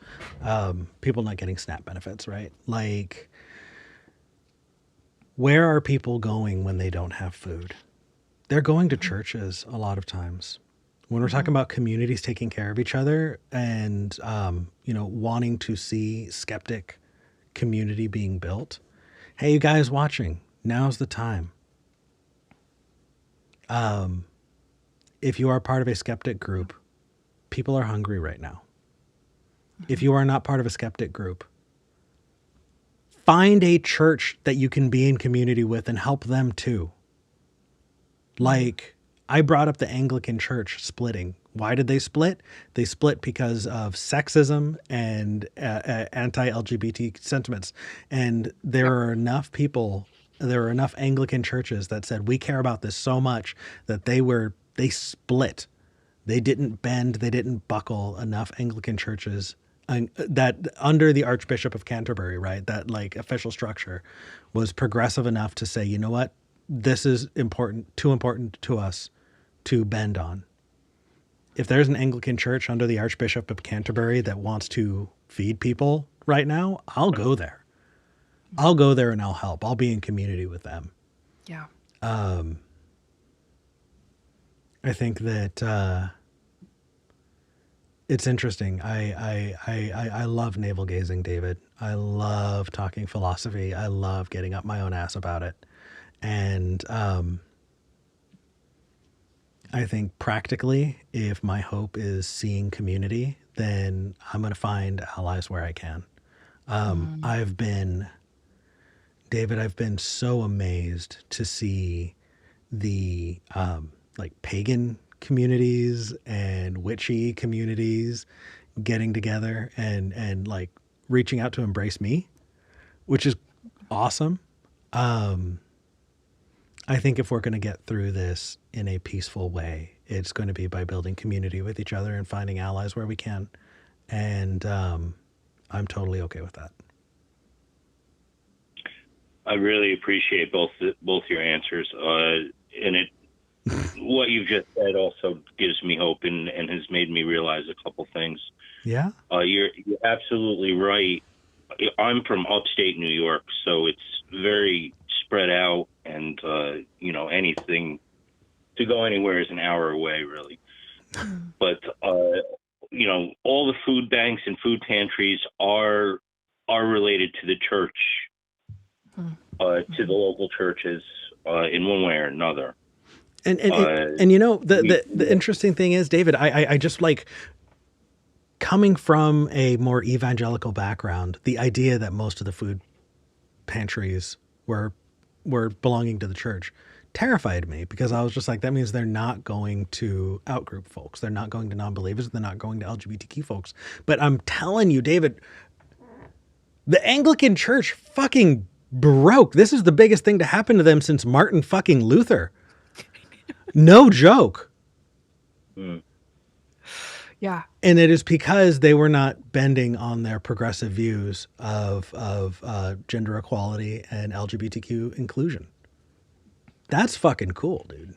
people not getting SNAP benefits, right? Like, where are people going when they don't have food? They're going to churches a lot of times. When we're talking about communities taking care of each other and, wanting to see skeptic community being built. Hey, you guys watching, now's the time. If you are part of a skeptic group, people are hungry right now. If you are not part of a skeptic group, find a church that you can be in community with and help them too. Like, I brought up the Anglican Church splitting. Why did they split? They split because of sexism and anti-LGBT sentiments. And there are enough Anglican churches that said, we care about this so much that they split. They didn't bend, they didn't buckle. Enough Anglican churches that under the Archbishop of Canterbury, right, that like official structure was progressive enough to say, you know what, this is too important to us to bend on. If there's an Anglican church under the Archbishop of Canterbury that wants to feed people right now, I'll go there. I'll go there and I'll help. I'll be in community with them. Yeah. I think that It's interesting. I love navel gazing, David. I love talking philosophy. I love getting up my own ass about it. And I think practically, if my hope is seeing community, then I'm going to find allies where I can. I've been, David, I've been so amazed to see the like pagan communities and witchy communities getting together and like reaching out to embrace me, which is awesome. I think if we're going to get through this in a peaceful way, it's going to be by building community with each other and finding allies where we can. And I'm totally okay with that. I really appreciate both your answers, and it what you've just said also gives me hope and has made me realize a couple things. Yeah. You're absolutely right. I'm from upstate New York, so it's very spread out, and anything to go anywhere is an hour away, really. But all the food banks and food pantries are related to the church, to the local churches, in one way or another. And the interesting thing is, David, I just like coming from a more evangelical background, the idea that most of the food pantries were belonging to the church terrified me, because I was just like, that means they're not going to outgroup folks. They're not going to non-believers. They're not going to LGBTQ folks. But I'm telling you, David, the Anglican Church fucking broke. This is the biggest thing to happen to them since Martin fucking Luther. No joke. Yeah. And it is because they were not bending on their progressive views of gender equality and LGBTQ inclusion. That's fucking cool, dude.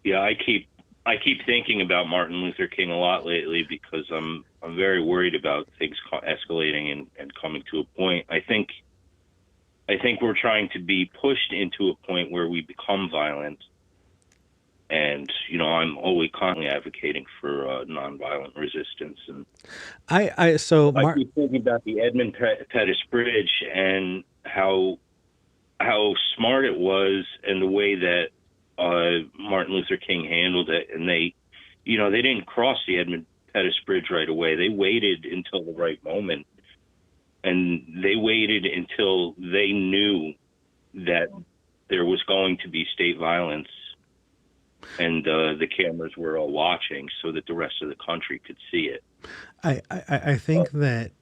Yeah, I keep thinking about Martin Luther King a lot lately, because I'm very worried about things escalating and coming to a point. I think we're trying to be pushed into a point where we become violent. And, I'm always constantly advocating for nonviolent resistance. And I keep thinking about the Edmund Pettus Bridge and how smart it was, and the way that Martin Luther King handled it. And they didn't cross the Edmund Pettus Bridge right away. They waited until the right moment. And they waited until they knew that there was going to be state violence, and the cameras were all watching, so that the rest of the country could see it. I think that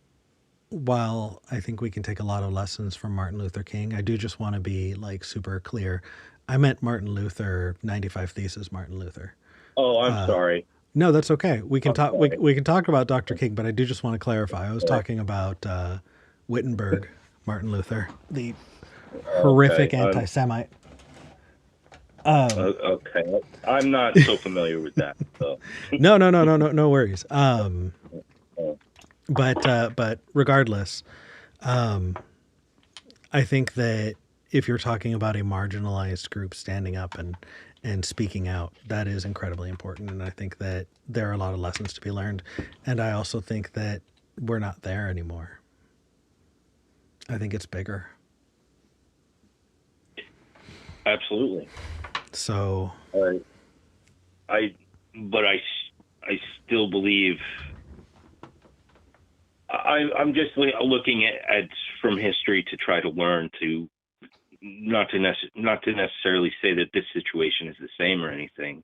while I think we can take a lot of lessons from Martin Luther King, I do just want to be like super clear. I meant Martin Luther, 95 Thesis Martin Luther. Oh, I'm sorry. No, that's okay. We can talk. We can talk about Dr. King, but I do just want to clarify. I was talking about Wittenberg, Martin Luther, the horrific anti-Semite. Okay, I'm not so familiar with that. So. No worries. But regardless, I think that if you're talking about a marginalized group standing up and speaking out, that is incredibly important. And I think that there are a lot of lessons to be learned. And I also think that we're not there anymore. I think it's bigger. Absolutely. So, I still believe. I'm just looking at from history to try to learn to not to necessarily say that this situation is the same or anything.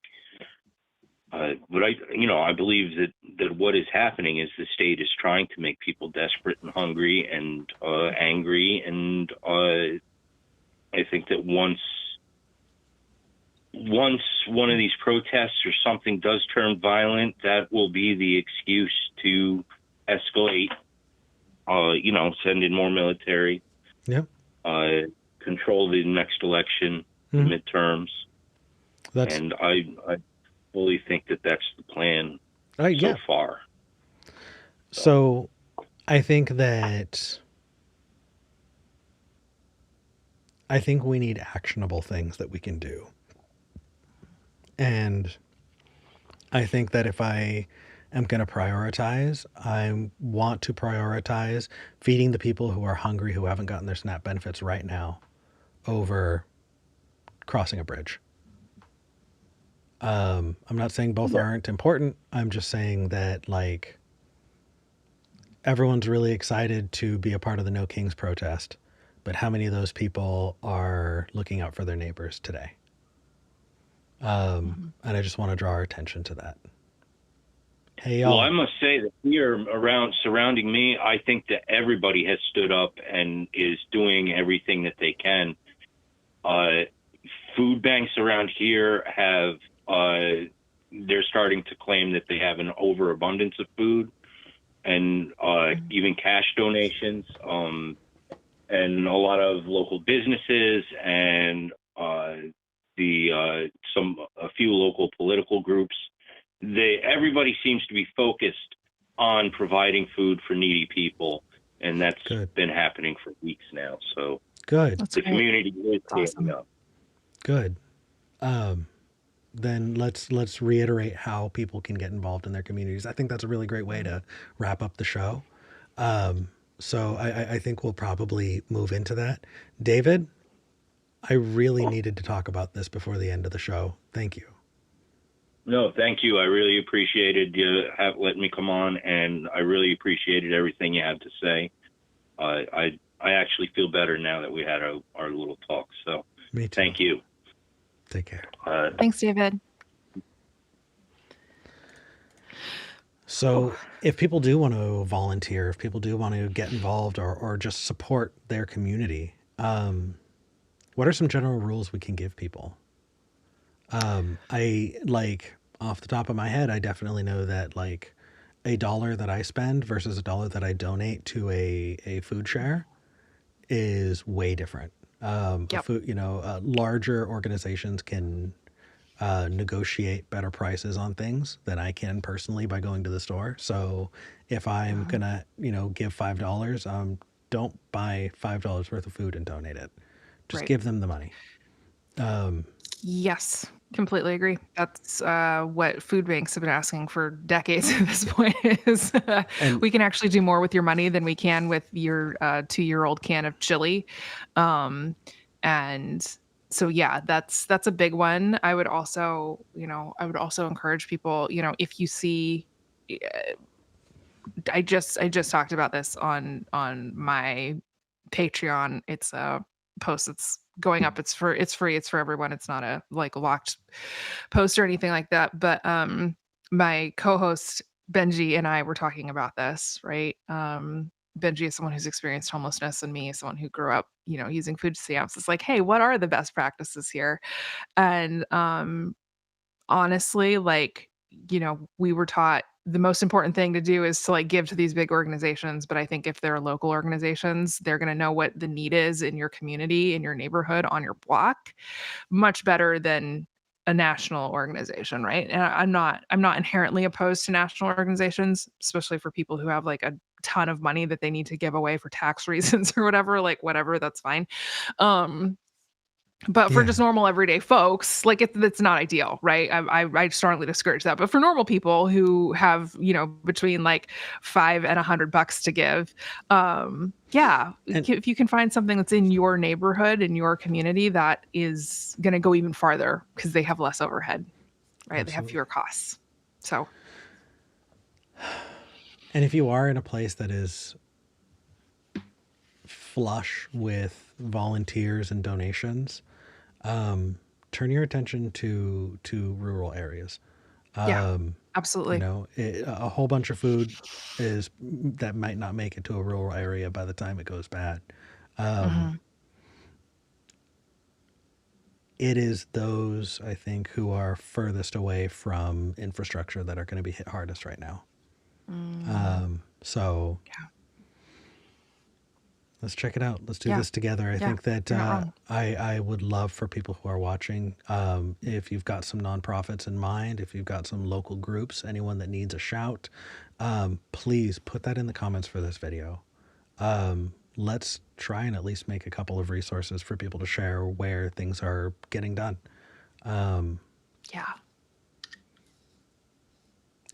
But I believe that what is happening is the state is trying to make people desperate and hungry and angry, and I think that once one of these protests or something does turn violent, that will be the excuse to escalate, send in more military, control the next election, midterms. And I fully think that that's the plan so far. So I think we need actionable things that we can do. And I think that if I am going to prioritize, I want to prioritize feeding the people who are hungry who haven't gotten their SNAP benefits right now over crossing a bridge. I'm not saying both aren't important. I'm just saying that, like, everyone's really excited to be a part of the No Kings protest, but how many of those people are looking out for their neighbors today? And I just want to draw our attention to that. Hey, y'all. Well, I must say that here around surrounding me, I think that everybody has stood up and is doing everything that they can. Food banks around here have, they're starting to claim that they have an overabundance of food, and even cash donations, and a lot of local businesses and a few local political groups. Everybody seems to be focused on providing food for needy people, and that's been happening for weeks now. So That's the community is standing up. Good. Then let's reiterate how people can get involved in their communities. I think that's a really great way to wrap up the show. So I think we'll probably move into that. David, I really needed to talk about this before the end of the show. Thank you. No, thank you. I really appreciated you letting me come on, and I really appreciated everything you had to say. I actually feel better now that we had our little talk. So Me too. Thank you. Take care. Thanks, David. So if people do want to volunteer, if people do want to get involved or just support their community, what are some general rules we can give people? I, like, off the top of my head, I definitely know that, like, $1 that I spend versus $1 that I donate to a food share is way different. Larger organizations can negotiate better prices on things than I can personally by going to the store. So if I'm gonna, give $5, don't buy $5 worth of food and donate it. Just give them the money. Yes, completely agree. That's what food banks have been asking for decades at this point is we can actually do more with your money than we can with your 2-year-old can of chili. And so, yeah, that's a big one. I would also encourage people, if you see, I just talked about this on my Patreon. It's a post that's going up. It's free. It's for everyone. It's not a locked post or anything like that. But my co-host Benji and I were talking about this, right? Benji is someone who's experienced homelessness, and me is someone who grew up, using food stamps. It's like, hey, what are the best practices here? And honestly, we were taught the most important thing to do is to give to these big organizations. But I think if they're local organizations, they're going to know what the need is in your community, in your neighborhood, on your block, much better than a national organization, right? And I'm not inherently opposed to national organizations, especially for people who have a ton of money that they need to give away for tax reasons or whatever, whatever, that's fine. But for just normal everyday folks, it's not ideal, right? I strongly discourage that. But for normal people who have, between $5 and $100 to give, if you can find something that's in your neighborhood, in your community, that is going to go even farther because they have less overhead, right? Absolutely. They have fewer costs. So, and if you are in a place that is flush with volunteers and donations, turn your attention to rural areas. Absolutely. A whole bunch of food that might not make it to a rural area by the time it goes bad. It is those, I think, who are furthest away from infrastructure that are going to be hit hardest right now. Let's check it out. Let's do this together. I think that I would love for people who are watching, if you've got some nonprofits in mind, if you've got some local groups, anyone that needs a shout, please put that in the comments for this video. Let's try and at least make a couple of resources for people to share where things are getting done.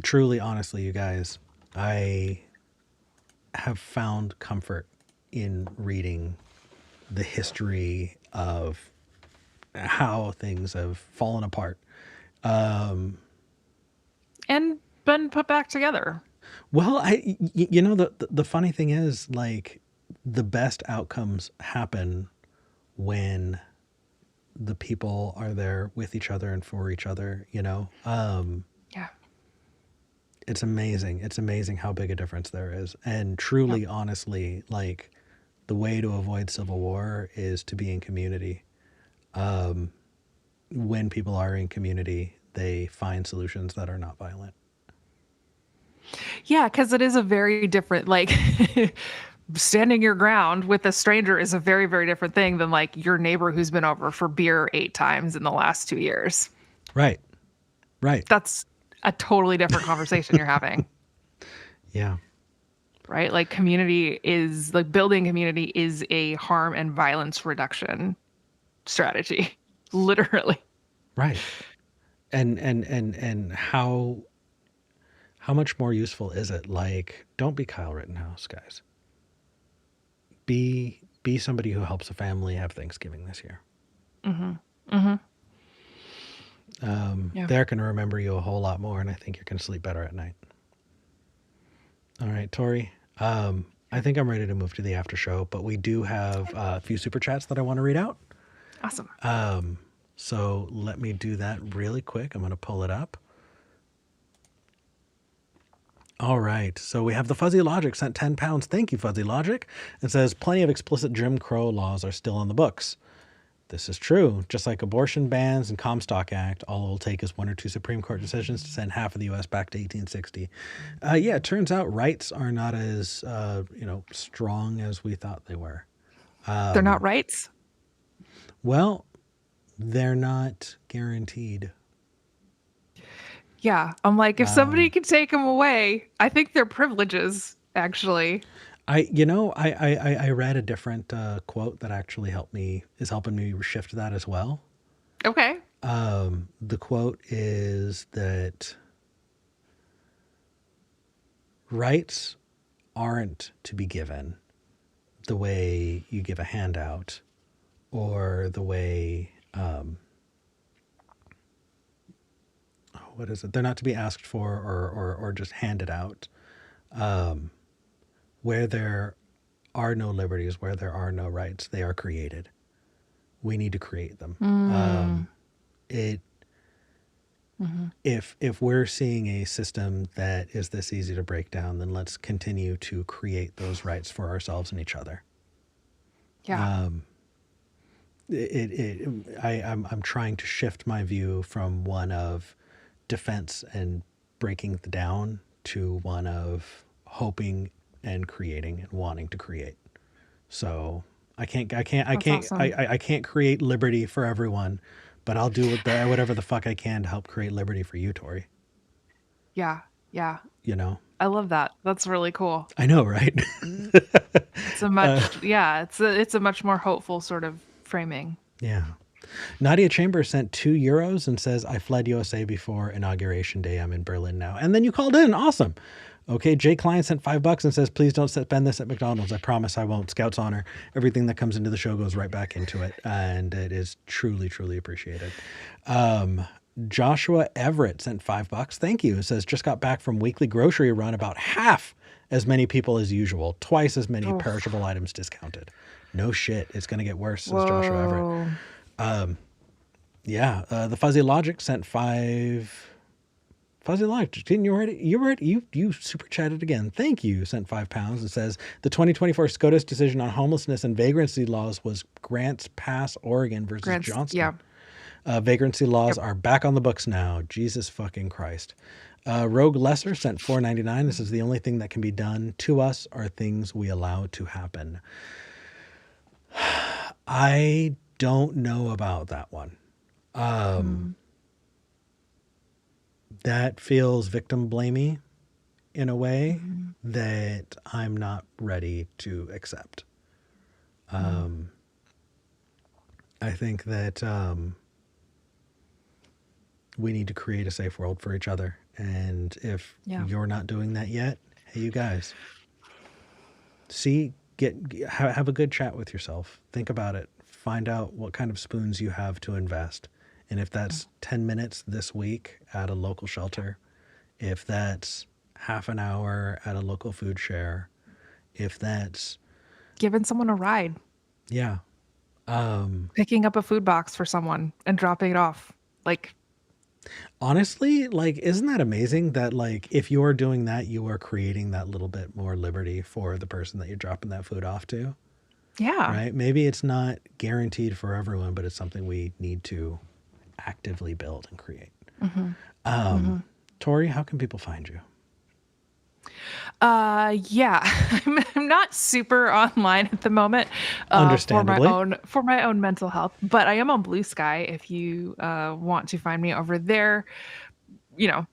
truly, honestly, you guys, I have found comfort in reading the history of how things have fallen apart. And been put back together. Well, you know, the funny thing is, like, the best outcomes happen when the people are there with each other and for each other, you know? Yeah. It's amazing. It's amazing how big a difference there is. And truly, honestly, like, the way to avoid civil war is to be in community. When people are in community, they find solutions that are not violent. Yeah, because it is a very different, like, standing your ground with a stranger is a very, very different thing than like your neighbor who's been over for beer 8 times in the last 2 years. Right. Right. That's a totally different conversation you're having. Yeah. Right? Like community is like building community is a harm and violence reduction strategy. Literally. Right. And how much more useful is it? Like, don't be Kyle Rittenhouse, guys. Be somebody who helps a family have Thanksgiving this year. Yeah. They're going to remember you a whole lot more, and I think you're going to sleep better at night. All right, Tori. I think I'm ready to move to the after show, but we do have a few super chats that I want to read out. Awesome. So let me do that really quick. I'm going to pull it up. All right. So we have the Fuzzy Logic sent 10 pounds. Thank you, Fuzzy Logic. It says plenty of explicit Jim Crow laws are still in the books. This is true. Just like abortion bans and Comstock Act, all it will take is 1 or 2 Supreme Court decisions to send half of the U.S. back to 1860. Yeah, it turns out rights are not as strong as we thought they were. They're not rights. Well, they're not guaranteed. Yeah. I'm like, if somebody can take them away, I think they're privileges, actually. I read a different quote that actually is helping me shift that as well. Okay. The quote is that rights aren't to be given the way you give a handout or the way, what is it? They're not to be asked for or just handed out. Where there are no liberties, where there are no rights, they are created. We need to create them. If we're seeing a system that is this easy to break down, then let's continue to create those rights for ourselves and each other. Yeah. I'm trying to shift my view from one of defense and breaking down to one of hoping and creating and wanting to create. So I can't create liberty for everyone, but I'll do whatever the fuck I can to help create liberty for you, Tori. Yeah. Yeah. You know? I love that. That's really cool. I know, right? It's a much, it's a much more hopeful sort of framing. Yeah. Nadia Chambers sent €2 and says, I fled USA before Inauguration Day. I'm in Berlin now. And then you called in. Awesome. Okay. Jay Klein sent $5 and says, please don't spend this at McDonald's. I promise I won't. Scout's honor. Everything that comes into the show goes right back into it. And it is truly, truly appreciated. Joshua Everett sent $5. Thank you. It says, just got back from weekly grocery run, about half as many people as usual, twice as many perishable items discounted. No shit. It's going to get worse, says Joshua Everett. The Fuzzy Logic sent 5. Fuzzy Logic, didn't you already? You super chatted again. Thank you. Sent £5. It says the 2024 SCOTUS decision on homelessness and vagrancy laws was Grants Pass, Oregon versus Johnston. Yeah. Vagrancy laws are back on the books now. Jesus fucking Christ. Rogue Lesser sent $4.99. This is the only thing that can be done to us are things we allow to happen. I don't know about that one. That feels victim blamey in a way that I'm not ready to accept. I think that we need to create a safe world for each other And if Yeah. you're not doing that yet, hey, you guys, have a good chat with yourself. Think about it. Find out what kind of spoons you have to invest. And if that's 10 minutes this week at a local shelter, if that's half an hour at a local food share, if that's, Giving someone a ride, yeah, picking up a food box for someone and dropping it off. Like, honestly, like, isn't that amazing that, like, if you're doing that, you are creating that little bit more liberty for the person that you're dropping that food off to, yeah. right? Maybe it's not guaranteed for everyone, but it's something we need to actively build and create. Tori, how can people find you? Yeah, I'm not super online at the moment Understandably. for my own mental health, but I am on Blue Sky if you want to find me over there. You know,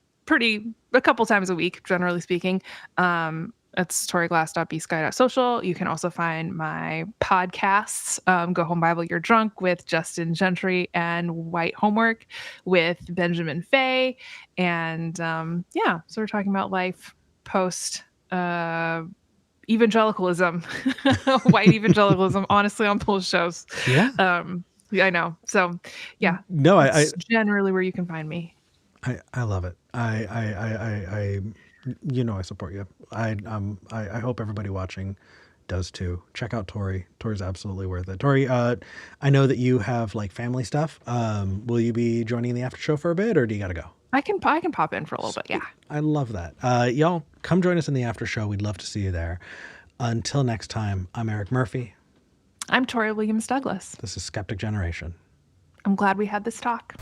a couple times a week, generally speaking. It's toryglass.bsky.social. You can also find my podcasts, Go Home Bible You're Drunk with Justin Gentry and White Homework with Benjamin Fay. And yeah, so we're talking about life post evangelicalism, white evangelicalism, honestly, on both shows. Yeah. Yeah, I know. So yeah, No, it's generally where you can find me. I love it. I you know, I support you. I hope everybody watching does too. Check out Tori. Tori's absolutely worth it. Tori, I know that you have like family stuff. Will you be joining the after show for a bit, or do you got to go? I can pop in for a little bit. Yeah. I love that. Y'all come join us in the after show. We'd love to see you there. Until next time, I'm Eric Murphy. I'm Tori Williams Douglas. This is Skeptic Generation. I'm glad we had this talk.